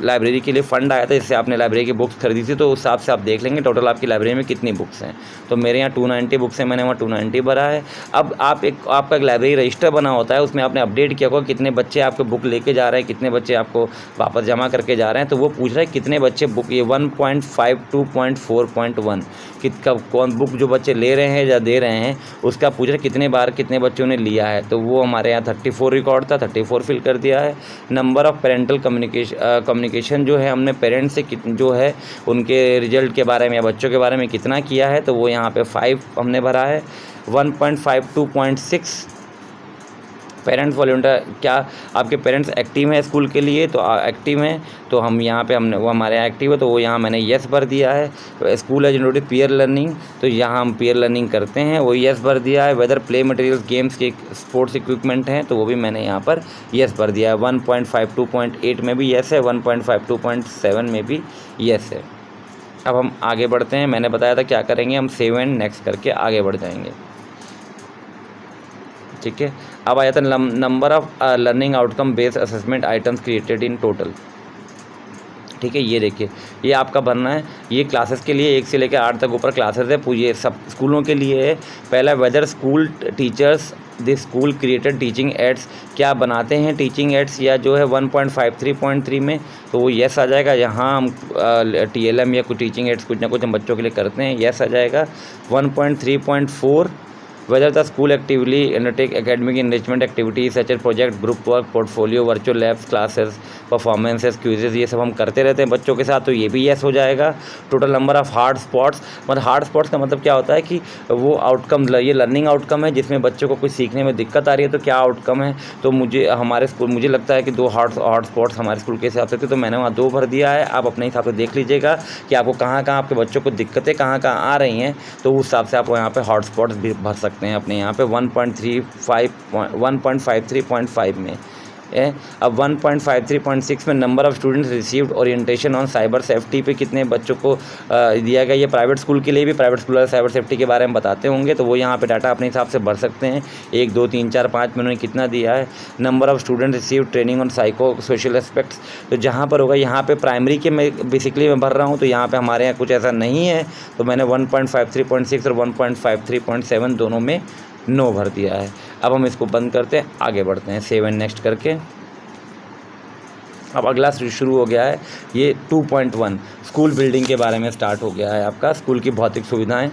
लाइब्रेरी के लिए फ़ंड आया था जिससे आपने लाइब्रेरी की बुक्स खरीदी थी, तो उस हिसाब से आप देख लेंगे टोटल आपकी लाइब्रेरी में कितनी बुक्स हैं। तो मेरे यहाँ 290 बुक्स हैं, मैंने वहाँ 290 भरा है। अब आपका एक लाइब्रेरी रजिस्टर बना होता है, उसमें आपने अपडेट किया होगा कितने बच्चे आपके बुक लेके जा रहे हैं, कितने बच्चे आपको वापस जमा करके जा रहे हैं। तो वो पूछ रहा है कितने बच्चे बुक, ये 1.52.4.1 कौन बुक जो बच्चे ले रहे हैं या दे रहे हैं उसका पूछ रहे कितने बार कितने बच्चों ने लिया है। तो वो हमारे यहाँ 34 रिकॉर्ड था, 34 फिल कर दिया है। नंबर ऑफ़ पेरेंटल कम्युनिकेशन जो है हमने पेरेंट्स से जो है उनके रिजल्ट के बारे में या बच्चों के बारे में कितना किया है, तो वो यहाँ पे 5 हमने भरा है। 1.52.6 पेरेंट्स वॉलंटियर, क्या आपके पेरेंट्स एक्टिव हैं स्कूल के लिए, तो एक्टिव हैं, तो हम यहाँ पे हमने वो हमारे यहाँ एक्टिव है, तो वो यहाँ मैंने येस भर दिया है। स्कूल है जनरेटेड पीयर लर्निंग, तो यहाँ हम पीयर लर्निंग करते हैं, वो येस भर दिया है। वेदर प्ले मटेरियल्स गेम्स के स्पोर्ट्स इक्विपमेंट हैं, तो वो भी मैंने यहाँ पर येस भर दिया है। 1.52.8 में भी येस है, 1.52.7 में भी येस है। अब हम आगे बढ़ते हैं, मैंने बताया था क्या करेंगे, हम सेव एंड नेक्स्ट करके आगे बढ़ जाएंगे, ठीक है। अब आ जाता है number of learning outcome based assessment items created in total, ठीक है। ये देखिए, ये आपका भरना है, ये क्लासेस के लिए 1 से लेकर 8 तक ऊपर क्लासेस है, ये सब स्कूलों के लिए है। पहला, whether school teachers the school created teaching aids, क्या बनाते हैं टीचिंग एड्स या जो है 1.53.3 में, तो वो येस आ जाएगा। यहाँ हम TLM या कुछ टीचिंग एड्स कुछ ना कुछ हम बच्चों के लिए करते हैं, येस आ जाएगा। 1.3.4, whether the school actively undertake academic enrichment activities such as project, group work, portfolio, virtual labs, classes, performances, quizzes, ये सब हम करते रहते हैं बच्चों के साथ, तो ये भी येस हो जाएगा। Total number of hard spots, मतलब हार्ड स्पॉट्स का मतलब क्या होता है कि वो आउटकम, ये लर्निंग आउटकम है जिसमें बच्चों को कुछ सीखने में दिक्कत आ रही है, तो क्या आउटकम है, तो मुझे लगता है कि 2 हार्ड स्पॉट्स हमारे स्कूल के हिसाब से थे, तो मैंने वहाँ 2 भर दिया है। आप अपने हिसाब से देख लीजिएगा कि आपको कहाँ आपके बच्चों को दिक्कतें कहाँ आ रही हैं, तो उस हिसाब से आप यहाँ पे हॉट स्पॉट्स भी भर सकते हैं अपने यहाँ पे 1.53.5 में। अब 1.53.6 में number of students received orientation on cyber safety पे कितने बच्चों को दिया गया। ये प्राइवेट स्कूल के लिए भी, प्राइवेट स्कूल वाले साइबर सेफ्टी के बारे में बताते होंगे, तो वो यहाँ पे डाटा अपने हिसाब से भर सकते हैं। 1, 2, 3, 4, 5 में उन्होंने कितना दिया है। Number of student receive training on psycho social aspects, तो जहाँ पर होगा यहाँ पे प्राइमरी के मैं बेसिकली मैं भर रहा हूँ, तो यहाँ पर हमारे यहाँ कुछ ऐसा नहीं है, तो मैंने 1.53.6 और 1.53.7 दोनों में नो भर दिया है। अब हम इसको बंद करते हैं, आगे बढ़ते हैं सेव एंड नेक्स्ट करके। अब अगला शुरू हो गया है, ये 2.1 स्कूल बिल्डिंग के बारे में स्टार्ट हो गया है आपका, स्कूल की भौतिक सुविधाएं।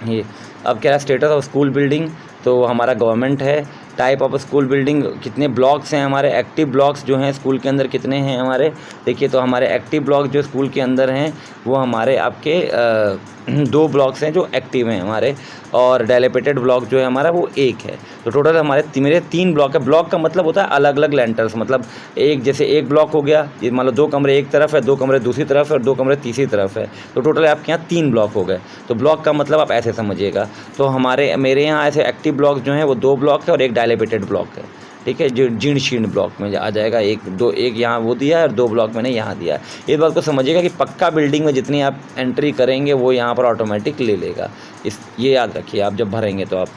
ये अब क्या है, स्टेटस ऑफ स्कूल बिल्डिंग, तो हमारा गवर्नमेंट है। टाइप ऑफ स्कूल बिल्डिंग, कितने ब्लॉक्स हैं हमारे, एक्टिव ब्लॉक्स जो हैं स्कूल के अंदर कितने हैं हमारे, देखिए तो हमारे एक्टिव ब्लॉक जो स्कूल के अंदर हैं वो हमारे आपके 2 ब्लॉक्स हैं जो एक्टिव हैं हमारे, और डेलिपेटेड ब्लॉक जो है हमारा वो 1 है। तो टोटल मेरे 3 ब्लॉक है। ब्लॉक का मतलब होता है अलग अलग लेंटर्स, मतलब जैसे एक ब्लॉक हो गया, ये मान लो 2 कमरे एक तरफ है, 2 कमरे दूसरी तरफ है और 2 कमरे तीसरी तरफ है, तो टोटल आपके यहाँ 3 ब्लॉक हो गए। तो ब्लॉक का मतलब आप ऐसे समझिएगा। तो मेरे यहाँ ऐसे एक्टिव ब्लॉक जो हैं वो 2 ब्लॉक है और एक डायलिपेटेड ब्लॉक है, ठीक है, जो जीर्ण शीर्ण ब्लॉक में आ जाएगा। एक यहाँ वो दिया है और 2 ब्लॉक मैंने यहाँ दिया है। इस बात को समझिएगा कि पक्का बिल्डिंग में जितनी आप एंट्री करेंगे वो यहाँ पर ऑटोमेटिक ले लेगा, ये याद रखिए आप जब भरेंगे तो आप,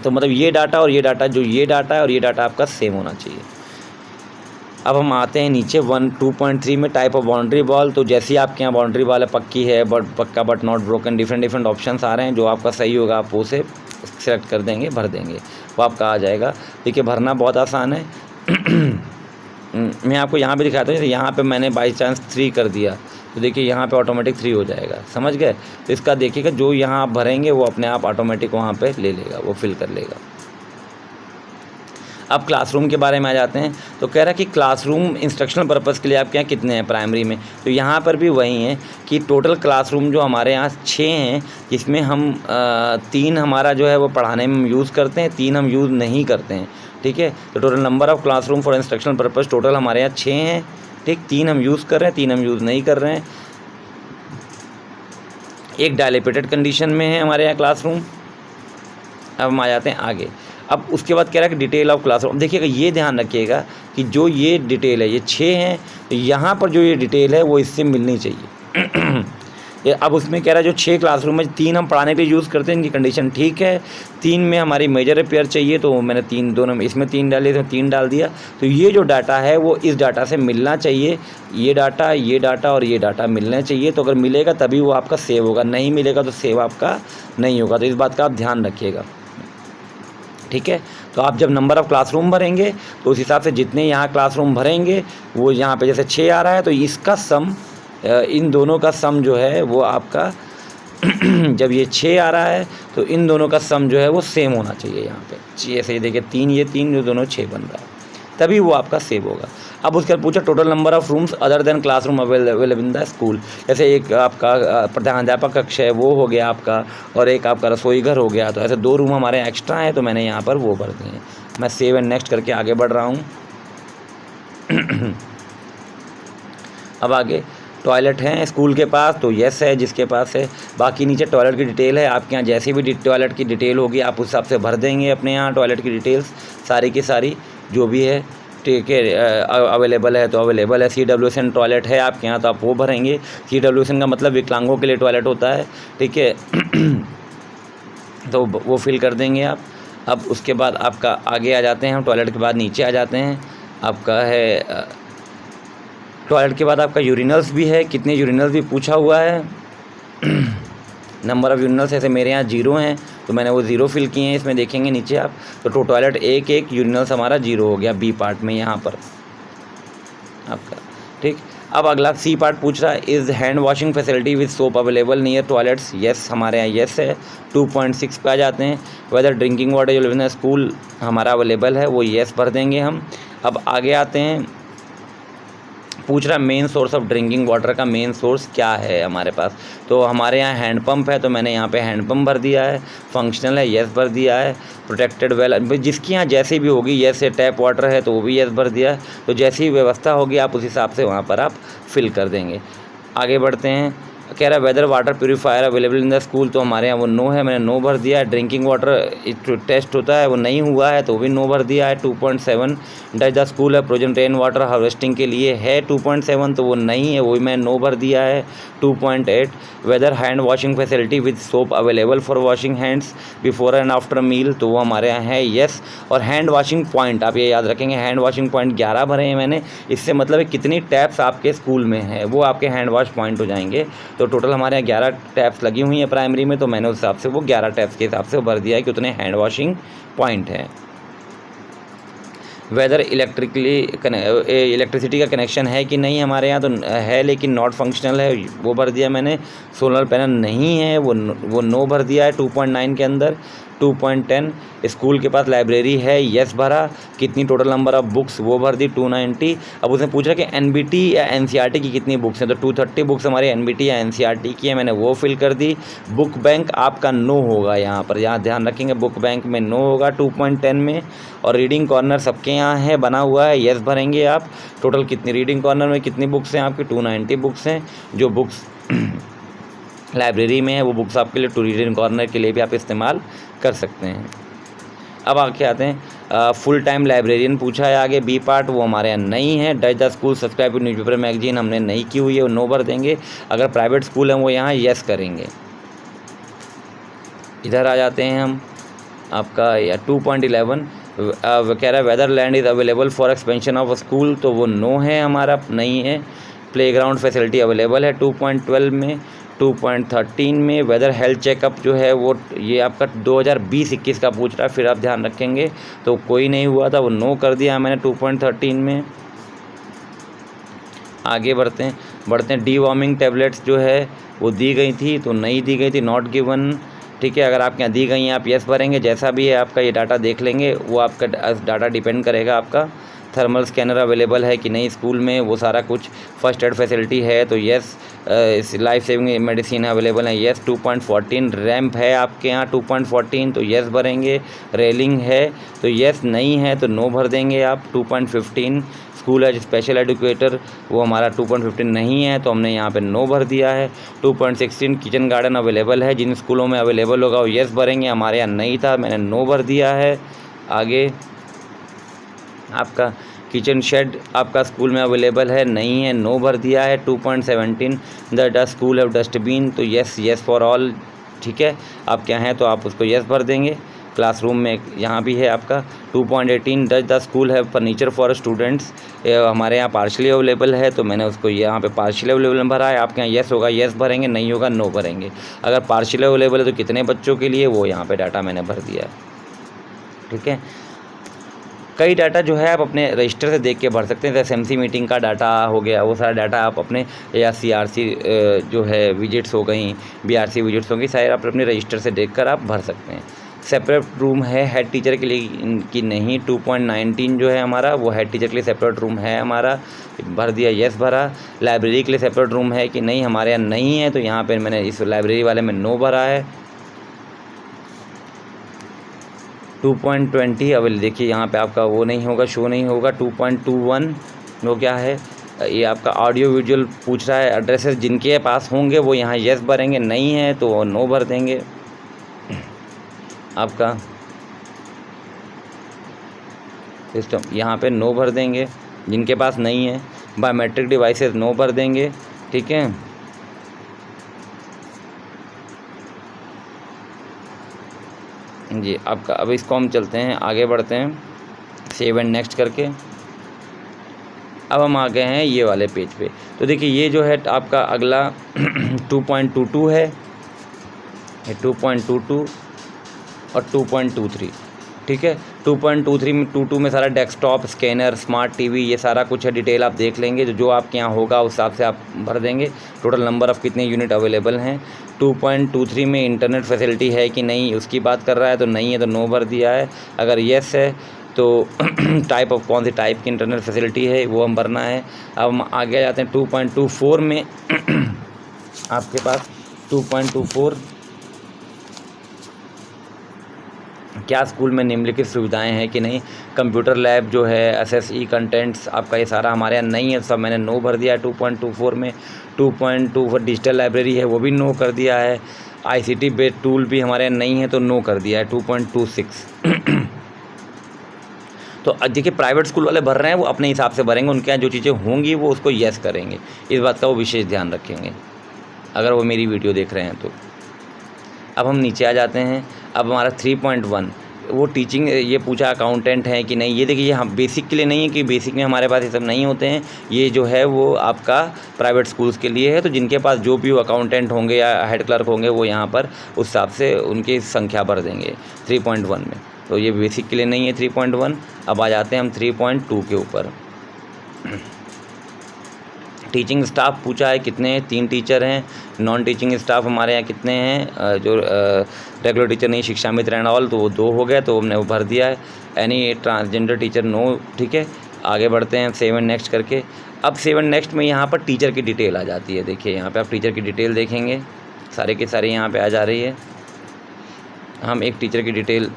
तो मतलब ये डाटा और ये डाटा, जो ये डाटा है और ये डाटा आपका सेम होना चाहिए। अब हम आते हैं नीचे 2.3 में टाइप ऑफ बाउंड्री वॉल, तो जैसी आपके यहाँ बाउंड्री वॉल है, पक्की है पक्का but not broken, different options आ रहे हैं, जो आपका सही होगा आप उसे सेलेक्ट कर देंगे, भर देंगे, वो आपका आ जाएगा। देखिए भरना बहुत आसान है। मैं आपको यहाँ भी दिखाता हूँ, यहाँ पे मैंने बाई चांस 3 कर दिया, तो देखिए यहाँ पे ऑटोमेटिक 3 हो जाएगा, समझ गए। तो इसका देखिएगा जो यहाँ आप भरेंगे वो अपने आप ऑटोमेटिक वहाँ पे ले लेगा, वो फिल कर लेगा। अब क्लासरूम के बारे में आ जाते हैं। तो कह रहा है कि क्लासरूम इंस्ट्रक्शनल पर्पज़ के लिए आपके यहाँ कितने हैं प्राइमरी में, तो यहाँ पर भी वही है कि टोटल क्लासरूम जो हमारे यहाँ 6 हैं, जिसमें हम 3 हमारा जो है वो पढ़ाने में यूज़ करते हैं, 3 हम यूज़ नहीं करते हैं, ठीक है। तो total number of classroom for instructional purpose total हमारे यहाँ 6 हैं, ठीक। 3 हम यूज़ कर रहे हैं, 3 हम यूज़ नहीं कर रहे हैं। एक डायलेपिटेड कंडीशन में है हमारे यहाँ क्लासरूम। अब हम आ जाते हैं आगे। अब उसके बाद कह रहा है कि डिटेल ऑफ क्लासरूम। देखिएगा, ये ध्यान रखिएगा कि जो ये डिटेल है, ये 6 हैं, तो यहाँ पर जो ये डिटेल है वो इससे मिलनी चाहिए। अब उसमें कह रहा है जो 6 क्लासरूम में 3 हम पढ़ाने के लिए यूज़ करते हैं, इनकी कंडीशन ठीक है। 3 में हमारी मेजर रिपेयर चाहिए, तो मैंने 3 दोनों में, इसमें 3 डाले, इसमें 3 डाल दिया। तो ये जो डाटा है वो इस डाटा से मिलना चाहिए। ये डाटा और ये डाटा मिलना चाहिए। तो अगर मिलेगा तभी वो आपका सेव होगा, नहीं मिलेगा तो सेव आपका नहीं होगा। तो इस बात का आप ध्यान रखिएगा, ठीक है। तो आप जब नंबर ऑफ़ क्लासरूम भरेंगे तो उस हिसाब से जितने यहाँ क्लासरूम भरेंगे, वो यहाँ पे जैसे 6 आ रहा है तो इसका सम, इन दोनों का सम जो है वो आपका जब ये 6 आ रहा है तो इन दोनों का सम जो है वो सेम होना चाहिए। यहाँ पे ऐसे देखिए 3, ये 3, जो दोनों 6 बन रहा है, तभी वो आपका सेव होगा। अब उसके बाद पूछा total number of rooms other than classroom available in the school. जैसे एक आपका प्रधानाध्यापक कक्ष है वो हो गया आपका, और एक आपका रसोई घर हो गया। तो ऐसे 2 रूम हमारे यहाँ एक्स्ट्रा हैं, तो मैंने यहाँ पर वो भर दिए हैं। मैं सेव एंड नेक्स्ट करके आगे बढ़ रहा हूँ। अब आगे टॉयलेट हैं स्कूल के पास, तो यस है जिसके पास है। बाकी नीचे टॉयलेट की डिटेल है, आपके यहाँ जैसी भी टॉयलेट की डिटेल होगी आप उस हिसाब से भर देंगे अपने यहाँ टॉयलेट की डिटेल्स सारी की सारी जो भी है, ठीक है। अवेलेबल है तो अवेलेबल है। CWSN टॉयलेट है आपके यहाँ तो आप वो भरेंगे। CWSN का मतलब विकलांगों के लिए टॉयलेट होता है, ठीक है। तो वो फिल कर देंगे आप। अब उसके बाद आपका आगे आ जाते हैं हम, टॉयलेट के बाद नीचे आ जाते हैं। आपका है टॉयलेट के बाद आपका यूरिनल्स भी है, कितने यूरिनल्स भी पूछा हुआ है। नंबर ऑफ़ यूरिनल्स ऐसे मेरे यहाँ 0 हैं, तो मैंने वो 0 फिल किए हैं। इसमें देखेंगे नीचे आप, तो टॉयलेट 1 यूरिनल्स हमारा 0 हो गया बी पार्ट में यहाँ पर आपका, ठीक। अब अगला सी पार्ट पूछ रहा है, is hand washing facility with soap available near toilets. Yes, हमारे यहाँ येस है। 2.6 पे आ जाते हैं। वेदर ड्रिंकिंग वाटर जो इन स्कूल हमारा अवेलेबल है, वो येस भर देंगे हम। अब आगे आते हैं, पूछ रहा है main source of drinking water का मेन सोर्स क्या है हमारे पास। तो हमारे यहाँ हैंडपम्प है, तो मैंने यहाँ पे हैंडपम्प भर दिया है। फंक्शनल है, येस भर दिया है। प्रोटेक्टेड वेल, जिसकी यहाँ जैसी भी होगी, येस है। टैप वाटर है तो वो भी येस भर दिया है। तो जैसी व्यवस्था होगी आप उस हिसाब से वहाँ पर आप फिल कर देंगे। आगे बढ़ते हैं, कह रहा है whether water purifier available in the school, तो हमारे यहाँ वो नो है, मैंने नो भर दिया है। ड्रिंकिंग वाटर टेस्ट होता है वो नहीं हुआ है, तो भी नो भर दिया है। 2.7 डज द स्कूल है प्रोजेंट रेन वाटर हार्वेस्टिंग के लिए है 2.7, तो वो नहीं है, वो भी मैंने नो भर दिया है। 2.8 whether hand washing facility with soap available for washing hands before and after meal, तो वो हमारे यहाँ है येस। और हैंड वॉशिंग पॉइंट आप ये याद रखेंगे, हैंड वॉशिंग पॉइंट 11 भरे हैं मैंने। इससे मतलब है कितनी टैप्स आपके स्कूल में है वो आपके हैंड वॉश पॉइंट हो जाएंगे। तो टोटल हमारे यहाँ 11 टैप्स लगी हुई हैं प्राइमरी में, तो मैंने उस हिसाब से वो 11 टैप्स के हिसाब से भर दिया है कि उतने हैंड वॉशिंग पॉइंट हैं। वेदर इलेक्ट्रिसिटी का कनेक्शन है कि नहीं हमारे यहाँ, तो है लेकिन नॉट फंक्शनल है, वो भर दिया मैंने। सोलर पैनल नहीं है, वो नो भर दिया है 2.9 के अंदर। 2.10 स्कूल के पास लाइब्रेरी है, येस भरा। कितनी टोटल नंबर ऑफ बुक्स, वो भर दी 290। अब उसने पूछा कि NBT या NCERT की कितनी बुक्स हैं, तो 230 बुक्स हमारी NBT या NCERT की है, मैंने वो फिल कर दी। बुक बैंक आपका नो होगा यहाँ पर, यहाँ ध्यान रखेंगे बुक बैंक में नो होगा 2.10 में। और रीडिंग कॉर्नर सबके यहाँ है, बना हुआ है, येस भरेंगे आप। टोटल कितनी रीडिंग कॉर्नर में कितनी बुक्स हैं आपकी, 290 बुक्स हैं। जो बुक्स लाइब्रेरी में है वो बुक्स आपके लिए रीडिंग कॉर्नर के लिए भी आप इस्तेमाल कर सकते हैं। अब आगे आते हैं, फुल टाइम लाइब्रेरियन पूछा है आगे बी पार्ट, वो हमारे यहाँ नहीं है। Does the school subscribe to newspaper magazine हमने नहीं की हुई है, वो नो भर देंगे। अगर प्राइवेट स्कूल हैं वो यहाँ येस करेंगे। इधर आ जाते हैं हम, आपका 2.11 कह रहा है whether land is available for expansion of school, तो वो नो है हमारा, नहीं है। प्लेग्राउंड फैसिलिटी अवेलेबल है 2.12 में। 2.13 में वेदर हेल्थ चेकअप जो है वो ये आपका 2020-21 का पूछ रहा है, फिर आप ध्यान रखेंगे तो कोई नहीं हुआ था, वो नो कर दिया मैंने 2.13 में। आगे बढ़ते हैं डी वार्मिंग टैबलेट्स जो है वो दी गई थी, तो नहीं दी गई थी, नॉट गिवन, ठीक है। अगर आपके यहाँ दी गई हैं आप येस भरेंगे, जैसा भी है आपका ये डाटा देख लेंगे, वो आपका डाटा डिपेंड करेगा आपका थर्मल स्कैनर अवेलेबल है कि नहीं स्कूल में, वो सारा कुछ। फर्स्ट एड फैसिलिटी है तो yes, life saving medicine available है येस। 2.14 रैंप है आपके यहाँ 2.14 तो येस भरेंगे। रेलिंग है तो येस, नहीं है तो नो भर देंगे आप। 2.15 स्कूल है स्पेशल एजुकेटर, वो हमारा 2.15 नहीं है तो हमने यहाँ पे नो भर दिया है। 2.16 किचन गार्डन अवेलेबल है, जिन स्कूलों में अवेलेबल होगा वो येस भरेंगे, हमारे यहाँ नहीं था मैंने नो भर दिया है। आगे आपका किचन शेड आपका स्कूल में अवेलेबल है, नहीं है, नो भर दिया है। 2.17 द स्कूल है डस्टबिन तो येस, येस फॉर ऑल, ठीक है। आप क्या हैं तो आप उसको येस भर देंगे। क्लासरूम में यहाँ भी है आपका 2.18 द स्कूल है फर्नीचर फॉर स्टूडेंट्स, हमारे यहाँ पार्शली अवेलेबल है तो मैंने उसको यहाँ पे पार्शली अवेलेबल भरा है। आपके यहाँ येस होगा येस भरेंगे, नहीं होगा नो भरेंगे। अगर पार्शली अवेलेबल है तो कितने बच्चों के लिए, वो यहाँ पे डाटा मैंने भर दिया है, ठीक है। कई डाटा जो है आप अपने रजिस्टर से देख के भर सकते हैं, जैसे एसएमसी मीटिंग का डाटा हो गया, वो सारा डाटा आप अपने, या सीआरसी जो है विजिट्स हो गई, बीआरसी विजिट्स हो गई, सारे आप अपने रजिस्टर से देखकर आप भर सकते हैं। सेपरेट रूम है हेड टीचर के लिए कि नहीं, 2.19 जो है हमारा वो हेड टीचर के लिए सेपरेट रूम है हमारा, भर दिया येस भरा। लाइब्रेरी के लिए सेपरेट रूम है कि नहीं, हमारे यहाँ नहीं है तो यहाँ पर मैंने इस लाइब्रेरी वाले में नो भरा है। 2.20 अवेलेबल, देखिए यहाँ पे आपका वो नहीं होगा, शो नहीं होगा। 2.21 वो क्या है, ये आपका ऑडियो विजुअल पूछ रहा है। एड्रेसेस जिनके पास होंगे वो यहाँ येस भरेंगे, नहीं है तो वो नो भर देंगे। आपका सिस्टम यहाँ पे नो भर देंगे, जिनके पास नहीं है। बायोमेट्रिक डिवाइसेस नो भर देंगे, ठीक है। जी आपका, अब इसको हम चलते हैं आगे बढ़ते हैं सेव एंड नेक्स्ट करके। अब हम आ गए हैं ये वाले पेज पे, तो देखिए ये जो है आपका अगला 2.22 है, ये 2.22 और 2.23, ठीक है। 2.23 में 22 में सारा डेस्कटॉप, स्कैनर, स्मार्ट टीवी, ये सारा कुछ है, डिटेल आप देख लेंगे, जो आपके यहाँ होगा उस हिसाब से आप भर देंगे। टोटल नंबर ऑफ़ कितने यूनिट अवेलेबल हैं। 2.23 में इंटरनेट फैसिलिटी है कि नहीं उसकी बात कर रहा है, तो नहीं है तो नो भर दिया है। अगर येस है तो टाइप ऑफ, कौन सी टाइप की इंटरनेट फैसिलिटी है वो हम भरना है। अब हम आगे जाते हैं 2.24 में आपके पास 2.24 क्या स्कूल में निम्नलिखित सुविधाएं हैं कि नहीं। कंप्यूटर लैब जो है, एसएसई कंटेंट्स आपका, ये सारा हमारे यहाँ नहीं है, सब मैंने नो भर दिया है 2.24 में। 2.24 डिजिटल लाइब्रेरी है वो भी नो कर दिया है। आईसीटी बेस्ड टूल भी हमारे यहाँ नहीं है तो नो कर दिया है 2.26 तो देखिए प्राइवेट स्कूल वाले भर रहे हैं वो अपने हिसाब से भरेंगे, उनके यहाँ जो चीज़ें होंगी वो उसको येस करेंगे, इस बात का वो विशेष ध्यान रखेंगे अगर वो मेरी वीडियो देख रहे हैं तो। अब हम नीचे आ जाते हैं। अब हमारा 3.1 वो टीचिंग, ये पूछा अकाउंटेंट है कि नहीं। ये देखिए ये हम बेसिक के लिए नहीं है कि बेसिक में हमारे पास ये सब नहीं होते हैं, ये जो है वो आपका प्राइवेट स्कूल्स के लिए है। तो जिनके पास जो भी अकाउंटेंट होंगे या हेड क्लर्क होंगे वो यहाँ पर उस हिसाब से उनकी संख्या भर देंगे 3.1 में। तो ये बेसिक के लिए नहीं है 3.1। अब आ जाते हैं हम 3.2 के ऊपर। टीचिंग स्टाफ पूछा है कितने, 3 टीचर हैं। नॉन टीचिंग स्टाफ हमारे यहाँ कितने हैं, जो रेगुलर टीचर नहीं, शिक्षा मित्र एंड ऑल, तो वो 2 हो गए तो हमने वो भर दिया है। एनी ट्रांसजेंडर टीचर नो, ठीक है। आगे बढ़ते हैं 7 नेक्स्ट करके। अब 7 नेक्स्ट में यहाँ पर टीचर की डिटेल आ जाती है। देखिए यहाँ पे आप टीचर की डिटेल देखेंगे, सारे के सारे यहाँ पे आ जा रही है। हम एक टीचर की डिटेल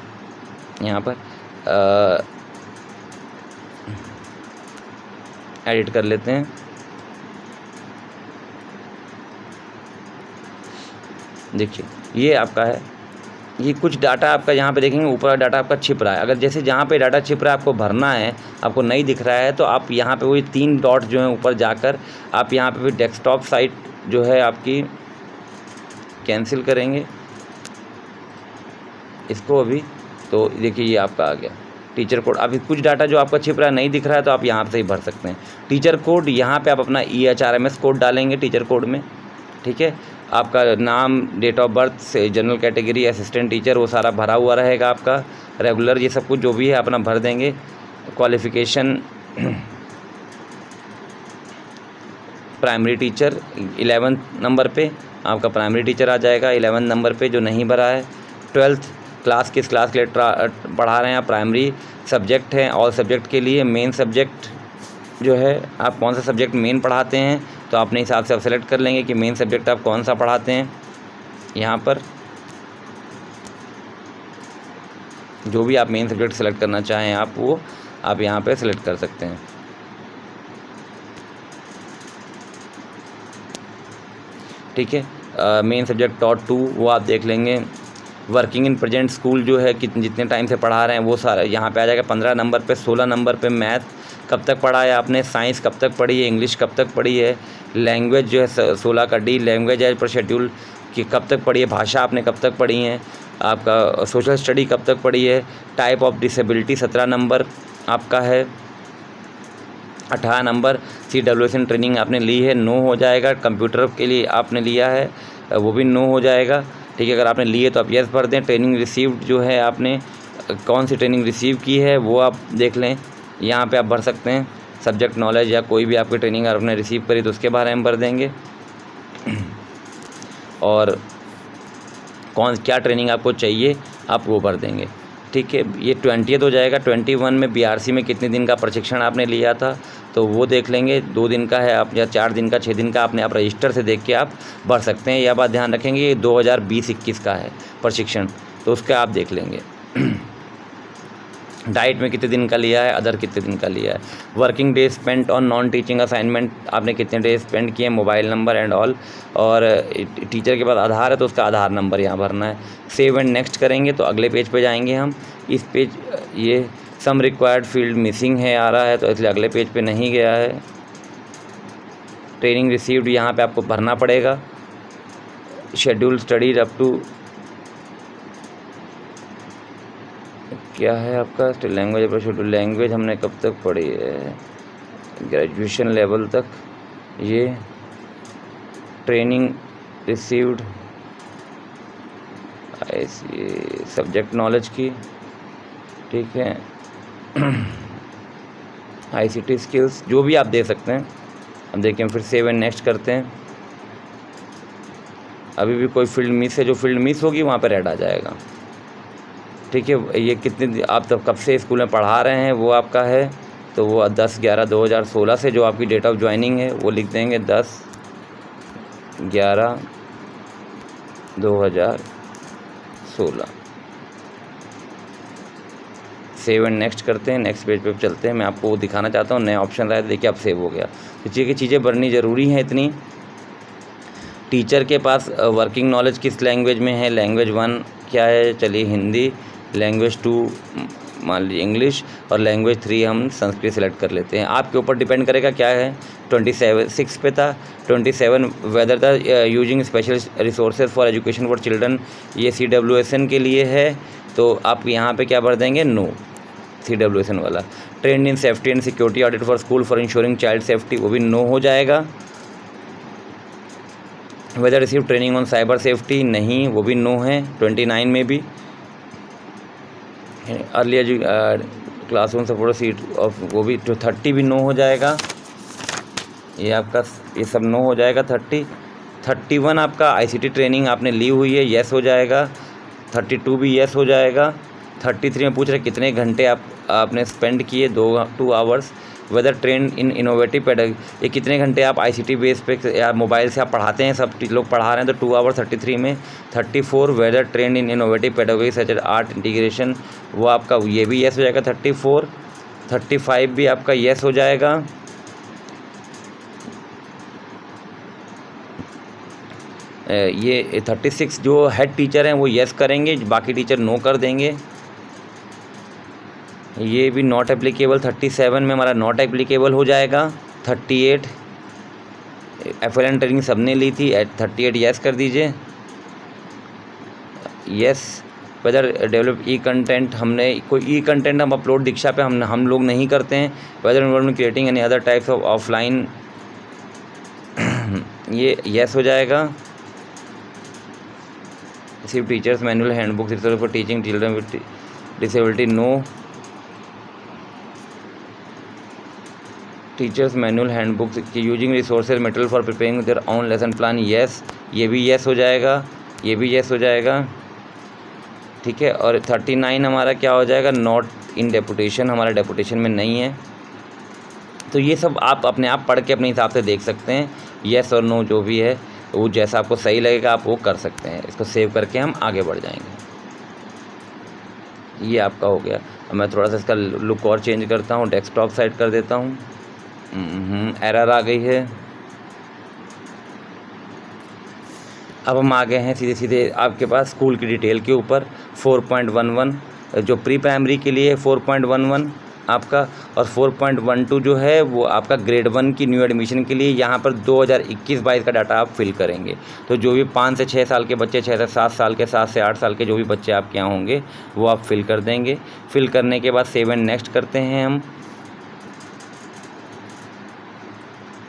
यहाँ पर एडिट कर लेते हैं। देखिए ये आपका है, ये कुछ डाटा आपका यहाँ पे देखेंगे ऊपर डाटा आपका छिप रहा है। अगर जैसे जहाँ पे डाटा छिप रहा है आपको भरना है, आपको नहीं दिख रहा है, तो आप यहाँ पे वही 3 डॉट जो हैं ऊपर जाकर आप यहाँ पे भी डेस्कटॉप साइट जो है आपकी कैंसिल करेंगे इसको अभी। तो देखिए ये आपका आ गया टीचर कोड। अभी कुछ डाटा जो आपका छिप रहा है नहीं दिख रहा है तो आप यहाँ से ही भर सकते हैं। टीचर कोड यहाँ पे आप अपना EHRMS कोड डालेंगे टीचर कोड में, ठीक है। आपका नाम, डेट ऑफ बर्थ से, जनरल कैटेगरी, असिस्टेंट टीचर, वो सारा भरा हुआ रहेगा आपका। रेगुलर ये सब कुछ जो भी है अपना भर देंगे। क्वालिफ़िकेशन प्राइमरी टीचर 11 नंबर पे आपका प्राइमरी टीचर आ जाएगा 11 नंबर पे जो नहीं भरा है। 12th क्लास किस क्लास के लिए पढ़ा रहे हैं आप, प्राइमरी सब्जेक्ट है ऑल सब्जेक्ट के लिए। मेन सब्जेक्ट जो है आप कौन सा सब्जेक्ट मेन पढ़ाते हैं तो अपने हिसाब से आप सेलेक्ट कर लेंगे कि मेन सब्जेक्ट आप कौन सा पढ़ाते हैं। यहाँ पर जो भी आप मेन सब्जेक्ट सेलेक्ट करना चाहें वो आप यहाँ पे सेलेक्ट कर सकते हैं। ठीक है, मेन सब्जेक्ट टॉट 2 वो आप देख लेंगे। वर्किंग इन प्रेजेंट स्कूल जो है जितने टाइम से पढ़ा रहे हैं वो सारा यहाँ पे आ जाएगा 15 नंबर पे। 16 नंबर पे मैथ कब तक पढ़ा है आपने, साइंस कब तक पढ़ी है, इंग्लिश कब तक पढ़ी है, लैंग्वेज जो है 16 का D language as per schedule कि कब तक पढ़ी है, भाषा आपने कब तक पढ़ी है, आपका सोशल स्टडी कब तक पढ़ी है। टाइप ऑफ डिसेबिलिटी 17 नंबर आपका है। 18 नंबर CWSN ट्रेनिंग आपने ली है, नो हो जाएगा। कंप्यूटर के लिए आपने लिया है वो भी नो हो जाएगा। ठीक है, अगर आपने लिए तो आप यस भर दें। ट्रेनिंग रिसीव्ड जो है आपने कौन सी ट्रेनिंग रिसीव की है वो आप देख लें, यहाँ पे आप भर सकते हैं। सब्जेक्ट नॉलेज या कोई भी आपकी ट्रेनिंग आपने रिसीव करी तो उसके बारे में भर देंगे। और क्या ट्रेनिंग आपको चाहिए आप वो भर देंगे। ठीक है, ये 20th हो जाएगा। 21 में BRC में कितने दिन का प्रशिक्षण आपने लिया था तो वो देख लेंगे। 2 दिन का है आप या 4 दिन का 6 दिन का आपने आप रजिस्टर से देख के आप भर सकते हैं। यह बात ध्यान रखेंगे ये 2020-21 का है प्रशिक्षण तो उसका आप देख लेंगे। डाइट में कितने दिन का लिया है, अदर कितने दिन का लिया है। Working day spent on non teaching assignment आपने कितने डे स्पेंड किए, मोबाइल नंबर एंड ऑल। और टीचर के बाद आधार है तो उसका आधार नंबर यहाँ भरना है। सेव एंड नेक्स्ट करेंगे तो अगले पेज पे जाएंगे हम। इस पेज ये सम रिक्वायर्ड फील्ड मिसिंग है आ रहा है तो इसलिए अगले पेज पे नहीं गया है। ट्रेनिंग रिसीव्ड यहाँ पे आपको भरना पड़ेगा। शेड्यूल स्टडीज अप टू क्या है आपका लैंग्वेज पर शेड्यूल। लैंग्वेज हमने कब तक पढ़ी है, ग्रेजुएशन लेवल तक। ये ट्रेनिंग रिसीव्ड सब्जेक्ट नॉलेज की। ठीक है, ICT स्किल्स जो भी आप दे सकते हैं। अब देखिए फिर सेव एंड नेक्स्ट करते हैं। अभी भी कोई फील्ड मिस है, जो फील्ड मिस होगी वहाँ पे रेड आ जाएगा। ठीक है, ये कितने आप तब कब से स्कूल में पढ़ा रहे हैं वो आपका है तो वो 10/11/2016 से जो आपकी डेट ऑफ ज्वाइनिंग है वो लिख देंगे 10/11/2016। सेव एंड नेक्स्ट करते हैं। नेक्स्ट पेज पे चलते हैं। मैं आपको वो दिखाना चाहता हूँ, नए ऑप्शन आए देखिए अब सेव हो गया। तो ये चीज़ें भरनी ज़रूरी हैं इतनी। टीचर के पास वर्किंग नॉलेज किस लैंग्वेज में है, लैंग्वेज 1 क्या है, चलिए हिंदी, लैंग्वेज 2 मान लीजिए इंग्लिश और लैंग्वेज 3 हम संस्कृत सेलेक्ट कर लेते हैं। आपके ऊपर डिपेंड करेगा क्या है। 26 पे था 27 whether the using special resources for education for children, ये CWSN के लिए है तो आप यहाँ पे क्या भर देंगे, नो CWSN वाला। Trained in safety and security audit for school for ensuring child safety वो भी नो हो जाएगा। Whether receive training on cyber safety नहीं, वो भी नो है। 29 में भी early classroom support seat of वो भी 30 भी नो हो जाएगा। ये आपका ये सब नो हो जाएगा। 31 आपका ICT ट्रेनिंग आपने ली हुई है, येस हो जाएगा। 32 भी येस हो जाएगा। 33 में पूछ रहे कितने घंटे आपने स्पेंड किए, 2 hours. Weather trained in innovative pedagogy, ये कितने घंटे आप ICT बेस पे या मोबाइल से आप पढ़ाते हैं, सब लोग पढ़ा रहे हैं तो 2 आवर 33 में। 34 whether trained in innovative pedagogy such as art integration वो आपका ये भी येस हो जाएगा। 34 35 भी आपका येस हो जाएगा। ये 36 जो हेड टीचर हैं वो येस करेंगे, बाकी टीचर नो कर देंगे। ये भी नॉट एप्लीकेबल। 37 में हमारा नॉट एप्लीकेबल हो जाएगा। 38 FLN ट्रेनिंग सबने ली थी, 38 येस कर दीजिए। येस वेदर डेवलप ई कंटेंट, हमने कोई ई कंटेंट हम अपलोड दीक्षा पे हम लोग नहीं करते हैं। Whether involvement creating any other types of offline ये येस हो जाएगा। Receive teachers manual handbook for teaching children with disability no. Teachers manual handbooks की using resources material for preparing their own lesson plan, yes, ये भी yes हो जाएगा, ये भी येस हो जाएगा, ठीक है। और 39 हमारा क्या हो जाएगा, नॉट इन डेपुटेशन, हमारा डेपुटेशन में नहीं है। तो ये सब आप अपने आप पढ़ के अपने हिसाब से देख सकते हैं, येस और नो जो भी है वो जैसा आपको सही लगेगा आप वो कर सकते हैं। इसको सेव करके हम आगे बढ़ जाएंगे। ये आपका हो गया। अब मैं थोड़ा सा इसका लुक और चेंज करता हूँ, डेस्कटॉप साइड कर देता हूँ। एरर आ गई है। अब हम आ गए हैं सीधे सीधे आपके पास स्कूल की डिटेल के ऊपर। 4.11 जो प्री प्राइमरी के लिए 4.11 आपका, और 4.12 जो है वो आपका ग्रेड 1 की न्यू एडमिशन के लिए। यहाँ पर 2021-22 का डाटा आप फिल करेंगे। तो जो भी 5 से 6 साल के बच्चे, 6 से 7 साल के, 7 से 8 साल के जो भी बच्चे आपके यहाँ होंगे वो आप फिल कर देंगे। फिल करने के बाद सेव एंड नेक्स्ट करते हैं हम।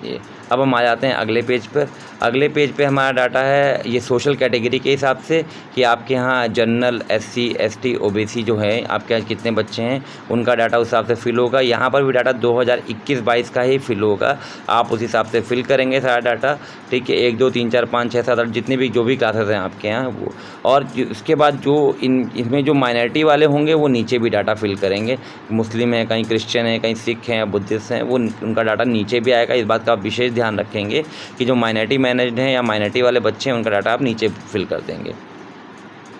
ये अब हम आ जाते हैं अगले पेज पर। अगले पेज पे हमारा डाटा है ये सोशल कैटेगरी के हिसाब से कि आपके यहाँ जनरल, SC, ST, OBC जो है आपके यहाँ कितने बच्चे हैं उनका डाटा उस हिसाब से फिल होगा। यहाँ पर भी डाटा 2021-22 का ही फिल होगा। आप उस हिसाब से फिल करेंगे सारा डाटा, ठीक है। 1 2 3 4 5 6 7 8 जितने भी जो भी क्लासेस हैं आपके यहाँ वो। और उसके बाद जो इसमें जो माइनॉरिटी वाले होंगे वो नीचे भी डाटा फिल करेंगे। मुस्लिम है, कहीं क्रिश्चियन है, कहीं सिख हैं, बुद्धिस्ट हैं, वो उनका डाटा नीचे भी आएगा। इस बात का आप विशेष ध्यान रखेंगे कि जो माइनॉरिटी मैनेज्ड हैं या माइनॉरिटी वाले बच्चे हैं उनका डाटा आप नीचे फिल कर देंगे,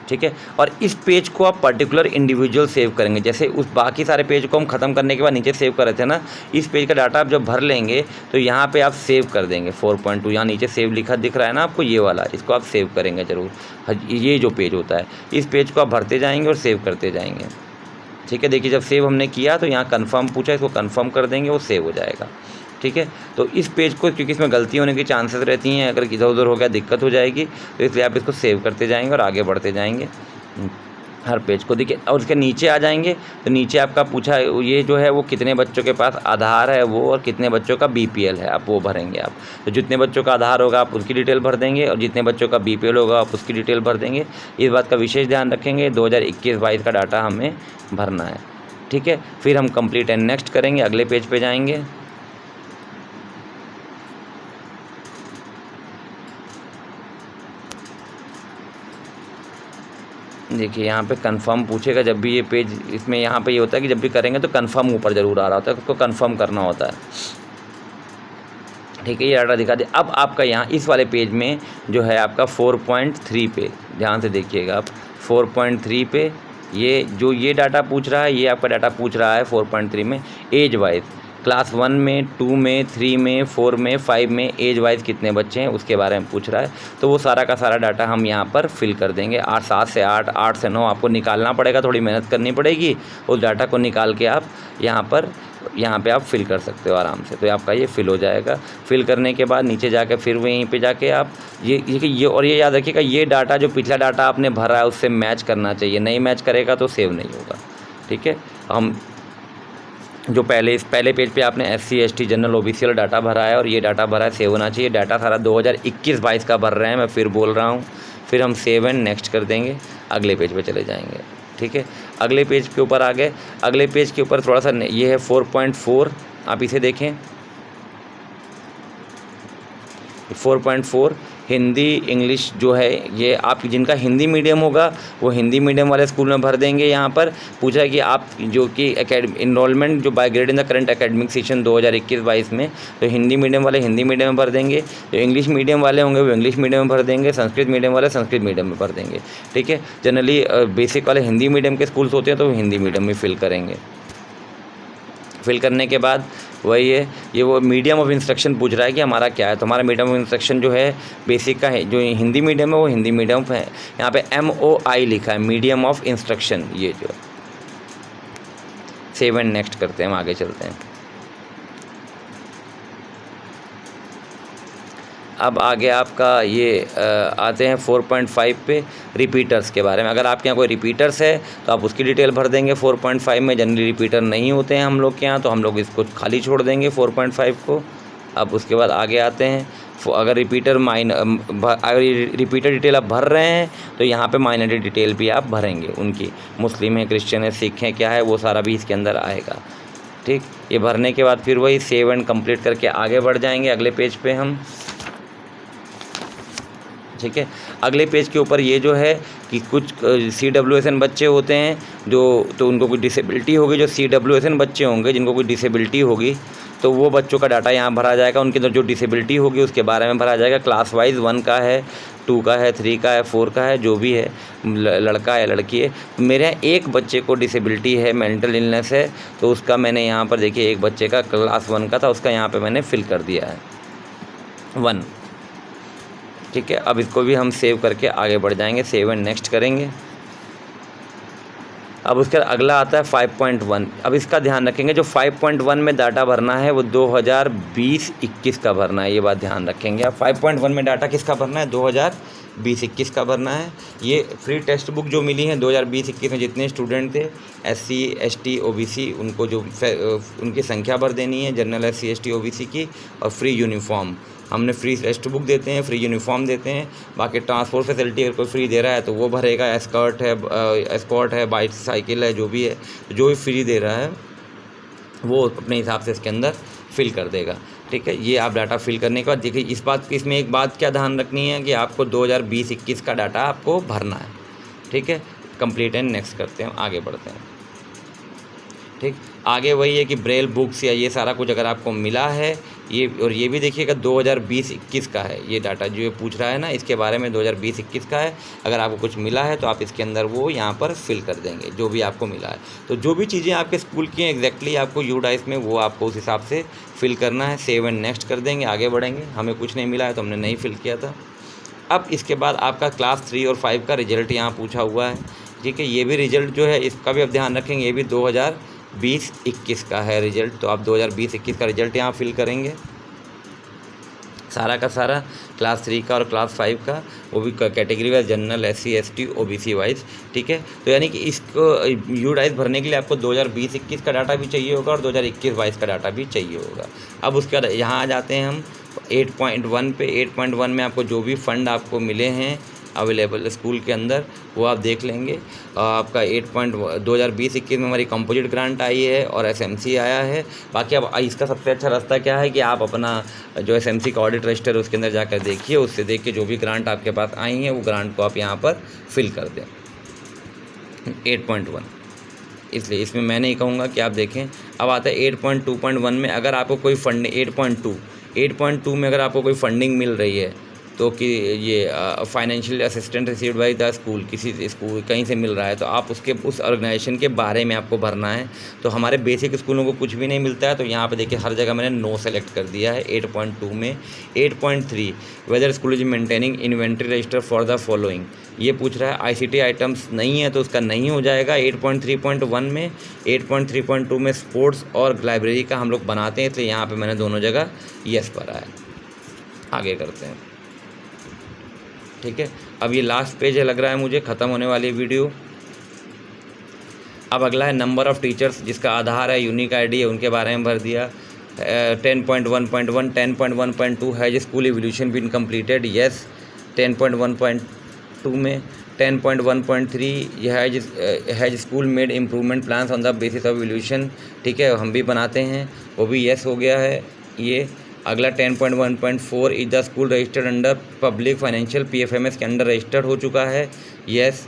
ठीक है। और इस पेज को आप पर्टिकुलर इंडिविजुअल सेव करेंगे। जैसे उस बाकी सारे पेज को हम ख़त्म करने के बाद नीचे सेव कर रहे थे ना, इस पेज का डाटा आप जब भर लेंगे तो यहाँ पे आप सेव कर देंगे 4.2। यहाँ नीचे सेव लिखा दिख रहा है ना आपको, ये वाला, इसको आप सेव करेंगे ज़रूर। ये जो पेज होता है इस पेज को आप भरते जाएंगे और सेव करते जाएंगे, ठीक है। देखिए जब सेव हमने किया तो यहाँ कन्फर्म पूछा, इसको कन्फर्म कर देंगे, वो सेव हो जाएगा, ठीक है। तो इस पेज को, क्योंकि इसमें गलती होने की चांसेस रहती हैं, अगर इधर उधर हो गया दिक्कत हो जाएगी, तो इसलिए आप इसको सेव करते जाएंगे और आगे बढ़ते जाएंगे हर पेज को। देखिए और उसके नीचे आ जाएंगे तो नीचे आपका पूछा ये जो है वो कितने बच्चों के पास आधार है वो, और कितने बच्चों का BPL है, आप वो भरेंगे। आप तो जितने बच्चों का आधार होगा आप उसकी डिटेल भर देंगे, और जितने बच्चों का BPL होगा आप उसकी डिटेल भर देंगे। इस बात का विशेष ध्यान रखेंगे। 2021-22 का डाटा हमें भरना है, ठीक है। फिर हम कंप्लीट एंड नेक्स्ट करेंगे, अगले पेज पे जाएंगे। देखिए यहाँ पे कंफर्म पूछेगा जब भी ये पेज, इसमें यहाँ पे ये होता है कि जब भी करेंगे तो कंफर्म ऊपर ज़रूर आ रहा होता है, उसको कंफर्म करना होता है, ठीक है। ये डाटा दिखा दे। अब आपका यहाँ इस वाले पेज में जो है आपका 4.3 पे ध्यान से देखिएगा आप, 4.3 पे ये डाटा पूछ रहा है, ये आपका डाटा पूछ रहा है 4.3 में एज वाइज, क्लास 1 में, 2 में, 3 में, 4 में, 5 में एज वाइज कितने बच्चे हैं उसके बारे में पूछ रहा है। तो वो सारा का सारा डाटा हम यहाँ पर फिल कर देंगे। 7 से 8, 8 से 9 आपको निकालना पड़ेगा, थोड़ी मेहनत करनी पड़ेगी। उस डाटा को निकाल के आप यहाँ पे आप फिल कर सकते हो आराम से। तो आपका ये फिल हो जाएगा। फिल करने के बाद नीचे जाके फिर वहीं पे जाके आप ये याद रखिएगा, ये डाटा जो पिछला डाटा आपने भरा है उससे मैच करना चाहिए, नहीं मैच करेगा तो सेव नहीं होगा, ठीक है। हम जो इस पहले पेज पे आपने SC ST जनरल OBC वाला डाटा भरा है और ये डाटा भरा है, सेव होना चाहिए। डाटा सारा 2021-22 का भर रहे हैं, मैं फिर बोल रहा हूँ। फिर हम सेव एंड नेक्स्ट कर देंगे, अगले पेज पे चले जाएंगे, ठीक है। अगले पेज के ऊपर आ गए। अगले पेज के ऊपर थोड़ा सा ये है 4.4, आप इसे देखें। 4.4 हिंदी इंग्लिश जो है ये आप जिनका हिंदी मीडियम होगा वो हिंदी मीडियम वाले स्कूल में भर देंगे। यहाँ पर पूछा है कि आप जो कि इनरोलमेंट जो by grade in the current academic session 2021-22 में, तो हिंदी मीडियम वाले हिंदी मीडियम में भर देंगे। जो इंग्लिश मीडियम वाले होंगे वो इंग्लिश मीडियम में भर देंगे, संस्कृत मीडियम वाले संस्कृत मीडियम में भर देंगे, ठीक है। जनरली बेसिक वाले हिंदी मीडियम के स्कूल्स होते हैं तो वो हिंदी मीडियम में फिल करेंगे। फिल करने के बाद वही है, ये वो मीडियम ऑफ इंस्ट्रक्शन पूछ रहा है कि हमारा क्या है। तो हमारा मीडियम ऑफ इंस्ट्रक्शन जो है बेसिक का है, जो हिंदी मीडियम है वो हिंदी मीडियम है। यहाँ पे MOI लिखा है, मीडियम ऑफ इंस्ट्रक्शन। ये जो सेव एंड नेक्स्ट करते हैं, हम आगे चलते हैं। अब आगे आपका ये आते हैं 4.5 पे रिपीटर्स के बारे में। अगर आपके यहाँ कोई रिपीटर्स है तो आप उसकी डिटेल भर देंगे 4.5 में। जनरली रिपीटर नहीं होते हैं हम लोग के यहाँ, तो हम लोग इसको खाली छोड़ देंगे 4.5 को। अब उसके बाद आगे आते हैं, अगर रिपीटर डिटेल आप भर रहे हैं तो यहाँ पे माइनॉरिटी डिटेल भी आप भरेंगे उनकी, मुस्लिम है, क्रिश्चियन है, सिख है, क्या है वो सारा भी इसके अंदर आएगा, ठीक, ये भरने के बाद फिर वही सेव एंड कंप्लीट करके आगे बढ़ जाएंगे अगले पेज पे हम। ठीक है, अगले पेज के ऊपर ये जो है कि कुछ CWSN बच्चे होते हैं जो, तो उनको कोई डिसेबिलिटी होगी, जो CWSN बच्चे होंगे जिनको कोई डिसेबिलिटी होगी तो वो बच्चों का डाटा यहाँ भरा जाएगा, उनके अंदर जो डिसेबिलिटी होगी उसके बारे में भरा जाएगा। क्लास वाइज 1 का है, 2 का है, 3 का है, 4 का है, जो भी है, लड़का है लड़की है। मेरे यहाँ एक बच्चे को डिसेबिलिटी है, मेंटल इलनेस है, तो उसका मैंने यहाँ पर देखिए एक बच्चे का क्लास 1 का था, उसका यहाँ पर मैंने फिल कर दिया है 1। ठीक है, अब इसको भी हम सेव करके आगे बढ़ जाएंगे, सेव एंड नेक्स्ट करेंगे। अब उसके अगला आता है 5.1। अब इसका ध्यान रखेंगे, जो 5.1 में डाटा भरना है वो 2020-21 का भरना है, ये बात ध्यान रखेंगे। अब 5.1 में डाटा किसका भरना है, 2020-21 का भरना है। ये फ्री टेक्स्ट बुक जो मिली है 2020-21 में जितने स्टूडेंट थे SC ST OBC उनको जो उनकी संख्या भर देनी है, जनरल SC ST OBC की, और फ्री यूनिफॉर्म हमने फ्री टेक्स्ट बुक देते हैं, फ्री यूनिफॉर्म देते हैं। बाकी ट्रांसपोर्ट फैसिलिटी अगर कोई फ्री दे रहा है तो वो भरेगा, एस्कॉर्ट है, बाइसाइकिल है, जो भी है, जो भी फ्री दे रहा है वो अपने हिसाब से इसके अंदर फिल कर देगा। ठीक है, ये आप डाटा फिल करने के बाद देखिए इसमें एक बात क्या ध्यान रखनी है कि आपको 2020-21 का डाटा आपको भरना है। ठीक है, कंप्लीट एंड नेक्स्ट करते हैं, आगे बढ़ते हैं। ठीक, आगे वही है कि ब्रेल बुक्स या ये सारा कुछ अगर आपको मिला है ये, और ये भी देखिएगा 2020-21 का है ये डाटा जो ये पूछ रहा है ना, इसके बारे में 2020-21 का है। अगर आपको कुछ मिला है तो आप इसके अंदर वो यहाँ पर फिल कर देंगे जो भी आपको मिला है। तो जो भी चीज़ें आपके स्कूल की हैं एग्जैक्टली आपको UDICE में वो आपको उस हिसाब से फिल करना है। सेव एंड नेक्स्ट कर देंगे, आगे बढ़ेंगे। हमें कुछ नहीं मिला है तो हमने नहीं फिल किया था। अब इसके बाद आपका क्लास 3 और 5 का रिजल्ट यहाँ पूछा हुआ है। ठीक है, ये भी रिजल्ट जो है इसका भी आप ध्यान रखेंगे, ये भी 2020-21 का है रिजल्ट। तो आप 2020-21 का रिजल्ट यहाँ फिल करेंगे, सारा का सारा क्लास 3 का और क्लास 5 का, वो भी category wise, general SC ST OBC wise. ठीक है, तो यानी कि इसको UDICE भरने के लिए आपको 2020-21 का डाटा भी चाहिए होगा और 2021-22 का डाटा भी चाहिए होगा। अब उसके बाद यहाँ आ जाते हैं हम 8.1 पे। 8.1 में आपको जो भी फ़ंड आपको मिले हैं अवेलेबल स्कूल के अंदर वो आप देख लेंगे। आपका 2020-21 में हमारी कंपोजिट ग्रांट आई है और SMC आया है। बाकी अब इसका सबसे अच्छा रास्ता क्या है कि आप अपना जो SMC का ऑडिट रजिस्टर है उसके अंदर जाकर देखिए, उससे देख के जो भी ग्रांट आपके पास आई हैं वो ग्रांट को आप यहाँ पर फिल कर दें। 8.1 इसलिए इसमें मैं नहीं कहूँगा कि आप देखें। अब आता है 8.2.1 में, अगर आपको कोई फंडिंग 8.2 में अगर आपको कोई फंडिंग मिल रही है तो कि ये financial assistant received by the school, किसी स्कूल कहीं से मिल रहा है तो आप उस ऑर्गेनाइजेशन के बारे में आपको भरना है। तो हमारे बेसिक स्कूलों को कुछ भी नहीं मिलता है, तो यहाँ पे देखिए हर जगह मैंने नो सेलेक्ट कर दिया है 8.2 में। 8.3 whether school is maintaining inventory register for the following, ये पूछ रहा है। ICT आइटम्स नहीं है तो उसका नहीं हो जाएगा 8.3.1 में। 8.3.2 में स्पोर्ट्स और लाइब्रेरी का हम लोग बनाते हैं, इसलिए यहाँ पर मैंने दोनों जगह यस भरा है। आगे करते हैं। ठीक है, अब ये लास्ट पेज है, लग रहा है मुझे ख़त्म होने वाली वीडियो। अब अगला है नंबर ऑफ़ टीचर्स, जिसका आधार है, यूनिक ID है, उनके बारे में भर दिया। 10.1.1 10.1.2 has school evolution been completed, yes. 10.1.2 में 10.1.3 यह has school made improvement plans on the basis of evolution, ठीक है, हम भी बनाते हैं, वो भी यस हो गया है ये। अगला 10.1.4 is the school registered under public financial PFMS के अंडर रजिस्टर्ड हो चुका है, yes.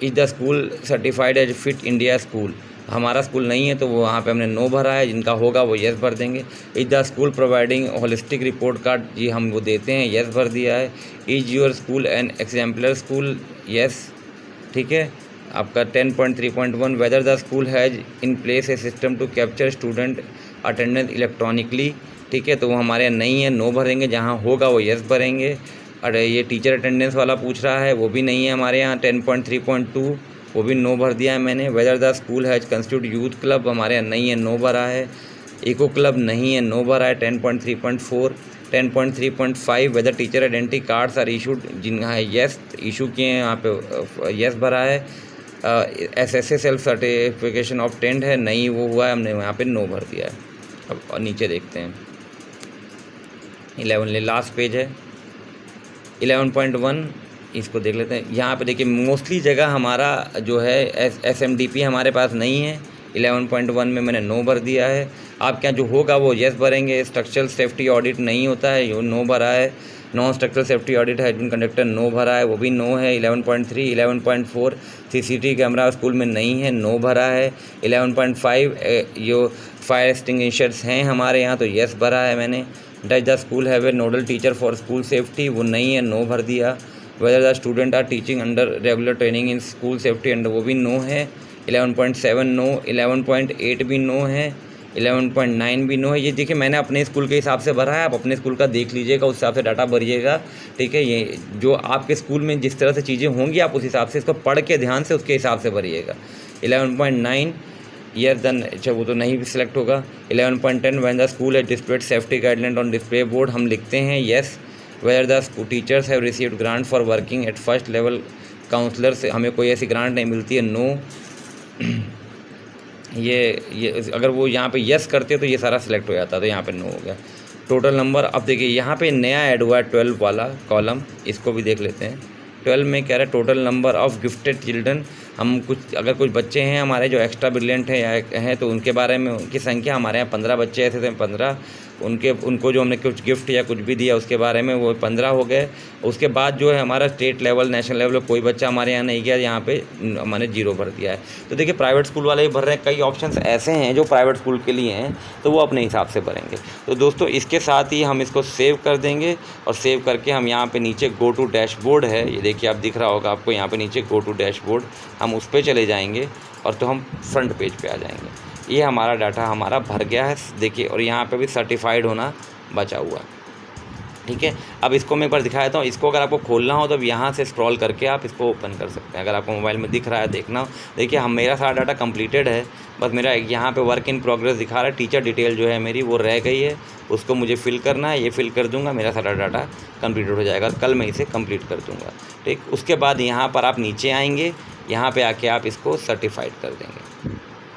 Is the school certified as fit India school, हमारा स्कूल नहीं है तो वो वहाँ पे हमने नो भरा है, जिनका होगा वो यस भर देंगे। Is the school providing holistic report card, जी हम वो देते हैं, यस भर दिया है। Is your school an exemplar school, yes. ठीक है, आपका 10.3.1 whether the school has in place a system to capture student attendance electronically, ठीक है, तो वो हमारे यहाँ नहीं है, नो भरेंगे, जहाँ होगा वो यस भरेंगे। अरे ये टीचर अटेंडेंस वाला पूछ रहा है, वो भी नहीं है हमारे यहाँ। 10.3.2 वो भी नो भर दिया है मैंने। Weather the school has constitute youth club, हमारे यहाँ नहीं है, नो भरा है। इको क्लब नहीं है, नो भरा है। 10.3.4 10.3.5 whether teacher identity cards are issued, जिनका है यस इशू किए हैं, यहाँ पे यस भरा है। SSA self certification of tent है, नहीं वो हुआ है, हमने यहाँ पे नो भर दिया है। अब और नीचे देखते हैं 11 लास्ट पेज है 11.1, इसको देख लेते हैं। यहाँ पे देखिए मोस्टली जगह हमारा जो है SMDP हमारे पास नहीं है, 11.1 में मैंने नो भर दिया है। आपके यहाँ जो होगा वो येस भरेंगे। स्ट्रक्चरल सेफ्टी ऑडिट नहीं होता है, ये नो भरा है। Non structural safety audit has been conducted, no भरा है, वो भी नो है। 11.3, 11.4 सीसीटीवी कैमरा स्कूल में नहीं है, नो भरा है। 11.5 जो फायर एक्सटिंग्विशर्स हैं हमारे यहाँ, तो येस भरा है मैंने। Does the school have a nodal teacher for school safety, वो नहीं है, नो भर दिया। Whether the student are teaching under regular training in school safety under, वो भी नो है। 11.7 नो, 11.8 भी नो है, 11.9 भी नो है। ये देखिए मैंने अपने स्कूल के हिसाब से भरा है, आप अपने स्कूल का देख लीजिएगा, उस हिसाब से डाटा भरिएगा, ठीक है। ये जो आपके स्कूल में जिस तरह से चीज़ें होंगी आप उस हिसाब से इसको पढ़ के ध्यान से उसके हिसाब से भरिएगा। 11.9 ईयर देन, अच्छा वो तो नहीं भी सिलेक्ट होगा। 11.10 when the school has displayed safety guideline on display board, हम लिखते हैं yes. Where the teachers have received grant for working at first level counsellor, से हमें कोई ऐसी ग्रांट नहीं मिलती है, नो। ये अगर वो यहाँ पे यस करते तो ये सारा सिलेक्ट हो जाता, तो यहाँ पे नो हो गया। टोटल नंबर, अब देखिए यहाँ पे नया ऐड हुआ है 12 वाला कॉलम, इसको भी देख लेते हैं। 12 में कह रहा है total number of gifted children. हम कुछ अगर कुछ बच्चे हैं हमारे जो एक्स्ट्रा ब्रिलियंट हैं तो उनके बारे में, उनकी संख्या, हमारे यहाँ 15 बच्चे ऐसे थे, 15 उनको जो हमने कुछ गिफ्ट या कुछ भी दिया उसके बारे में, वो 15 हो गए। उसके बाद जो है हमारा स्टेट लेवल, नेशनल लेवल कोई बच्चा हमारे यहाँ नहीं गया, यहाँ पे हमने 0 भर दिया है। तो देखिए प्राइवेट स्कूल वाले ही भर रहे हैं, कई ऑप्शंस ऐसे हैं जो प्राइवेट स्कूल के लिए हैं, तो वो अपने हिसाब से भरेंगे। तो दोस्तों इसके साथ ही हम इसको सेव कर देंगे, और सेव करके हम यहाँ पे नीचे गो टू डैशबोर्ड है, ये देखिए आप दिख रहा होगा आपको यहाँ पे नीचे गो टू डैशबोर्ड, हम उस पर चले जाएंगे और तो हम फ्रंट पेज पे आ जाएंगे। ये हमारा डाटा हमारा भर गया है, देखिए, और यहाँ पे भी सर्टिफाइड होना बचा हुआ है, ठीक है। अब इसको मैं एक बार दिखा देता हूँ। इसको अगर आपको खोलना हो तो यहाँ से स्क्रॉल करके आप इसको ओपन कर सकते हैं। अगर आपको मोबाइल में दिख रहा है, देखना हो, देखिए हम, मेरा सारा डाटा कंप्लीटेड है, बस मेरा यहाँ पे वर्क इन प्रोग्रेस दिखा रहा है। टीचर डिटेल जो है मेरी वो रह गई है, उसको मुझे फिल करना है, ये फिल कर दूंगा, मेरा सारा डाटा कंप्लीटेड हो जाएगा। कल मैं इसे कंप्लीट कर दूंगा, ठीक। उसके बाद यहाँ पर आप नीचे आएंगे, यहाँ पर आके आप इसको सर्टिफाइड कर देंगे,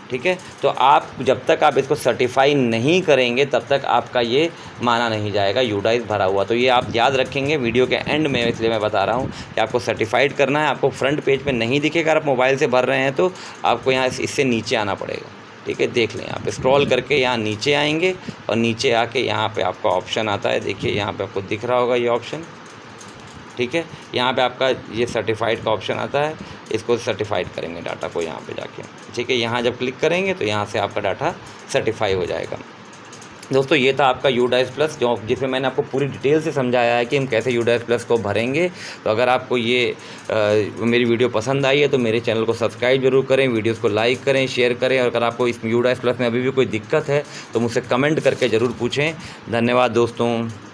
ठीक है। तो आप जब तक आप इसको सर्टिफाई नहीं करेंगे तब तक आपका ये माना नहीं जाएगा यूडाइस भरा हुआ। तो ये आप याद रखेंगे वीडियो के एंड में, इसलिए मैं बता रहा हूँ कि आपको सर्टिफाइड करना है। आपको फ्रंट पेज पे नहीं दिखेगा, अगर आप मोबाइल से भर रहे हैं तो आपको यहाँ इससे नीचे आना पड़ेगा, ठीक है। देख लें, यहाँ पे स्क्रॉल करके यहाँ नीचे आएंगे, और नीचे आके यहाँ पे आपका ऑप्शन आता है, देखिए यहाँ पे आपको दिख रहा होगा ये ऑप्शन, ठीक है। यहाँ पे आपका ये सर्टिफाइड का ऑप्शन आता है, इसको सर्टिफाइड करेंगे डाटा को यहाँ पे जाके, ठीक है। यहाँ जब क्लिक करेंगे तो यहाँ से आपका डाटा सर्टिफाई हो जाएगा। दोस्तों ये था आपका यूडाइस प्लस, जो जिसमें मैंने आपको पूरी डिटेल से समझाया है कि हम कैसे यूडाइस प्लस को भरेंगे। तो अगर आपको ये मेरी वीडियो पसंद आई है तो मेरे चैनल को सब्सक्राइब जरूर करें, वीडियोस को लाइक करें, शेयर करें, और अगर आपको इस यूडाइस प्लस में अभी भी कोई दिक्कत है तो मुझसे कमेंट करके ज़रूर पूछें। धन्यवाद दोस्तों।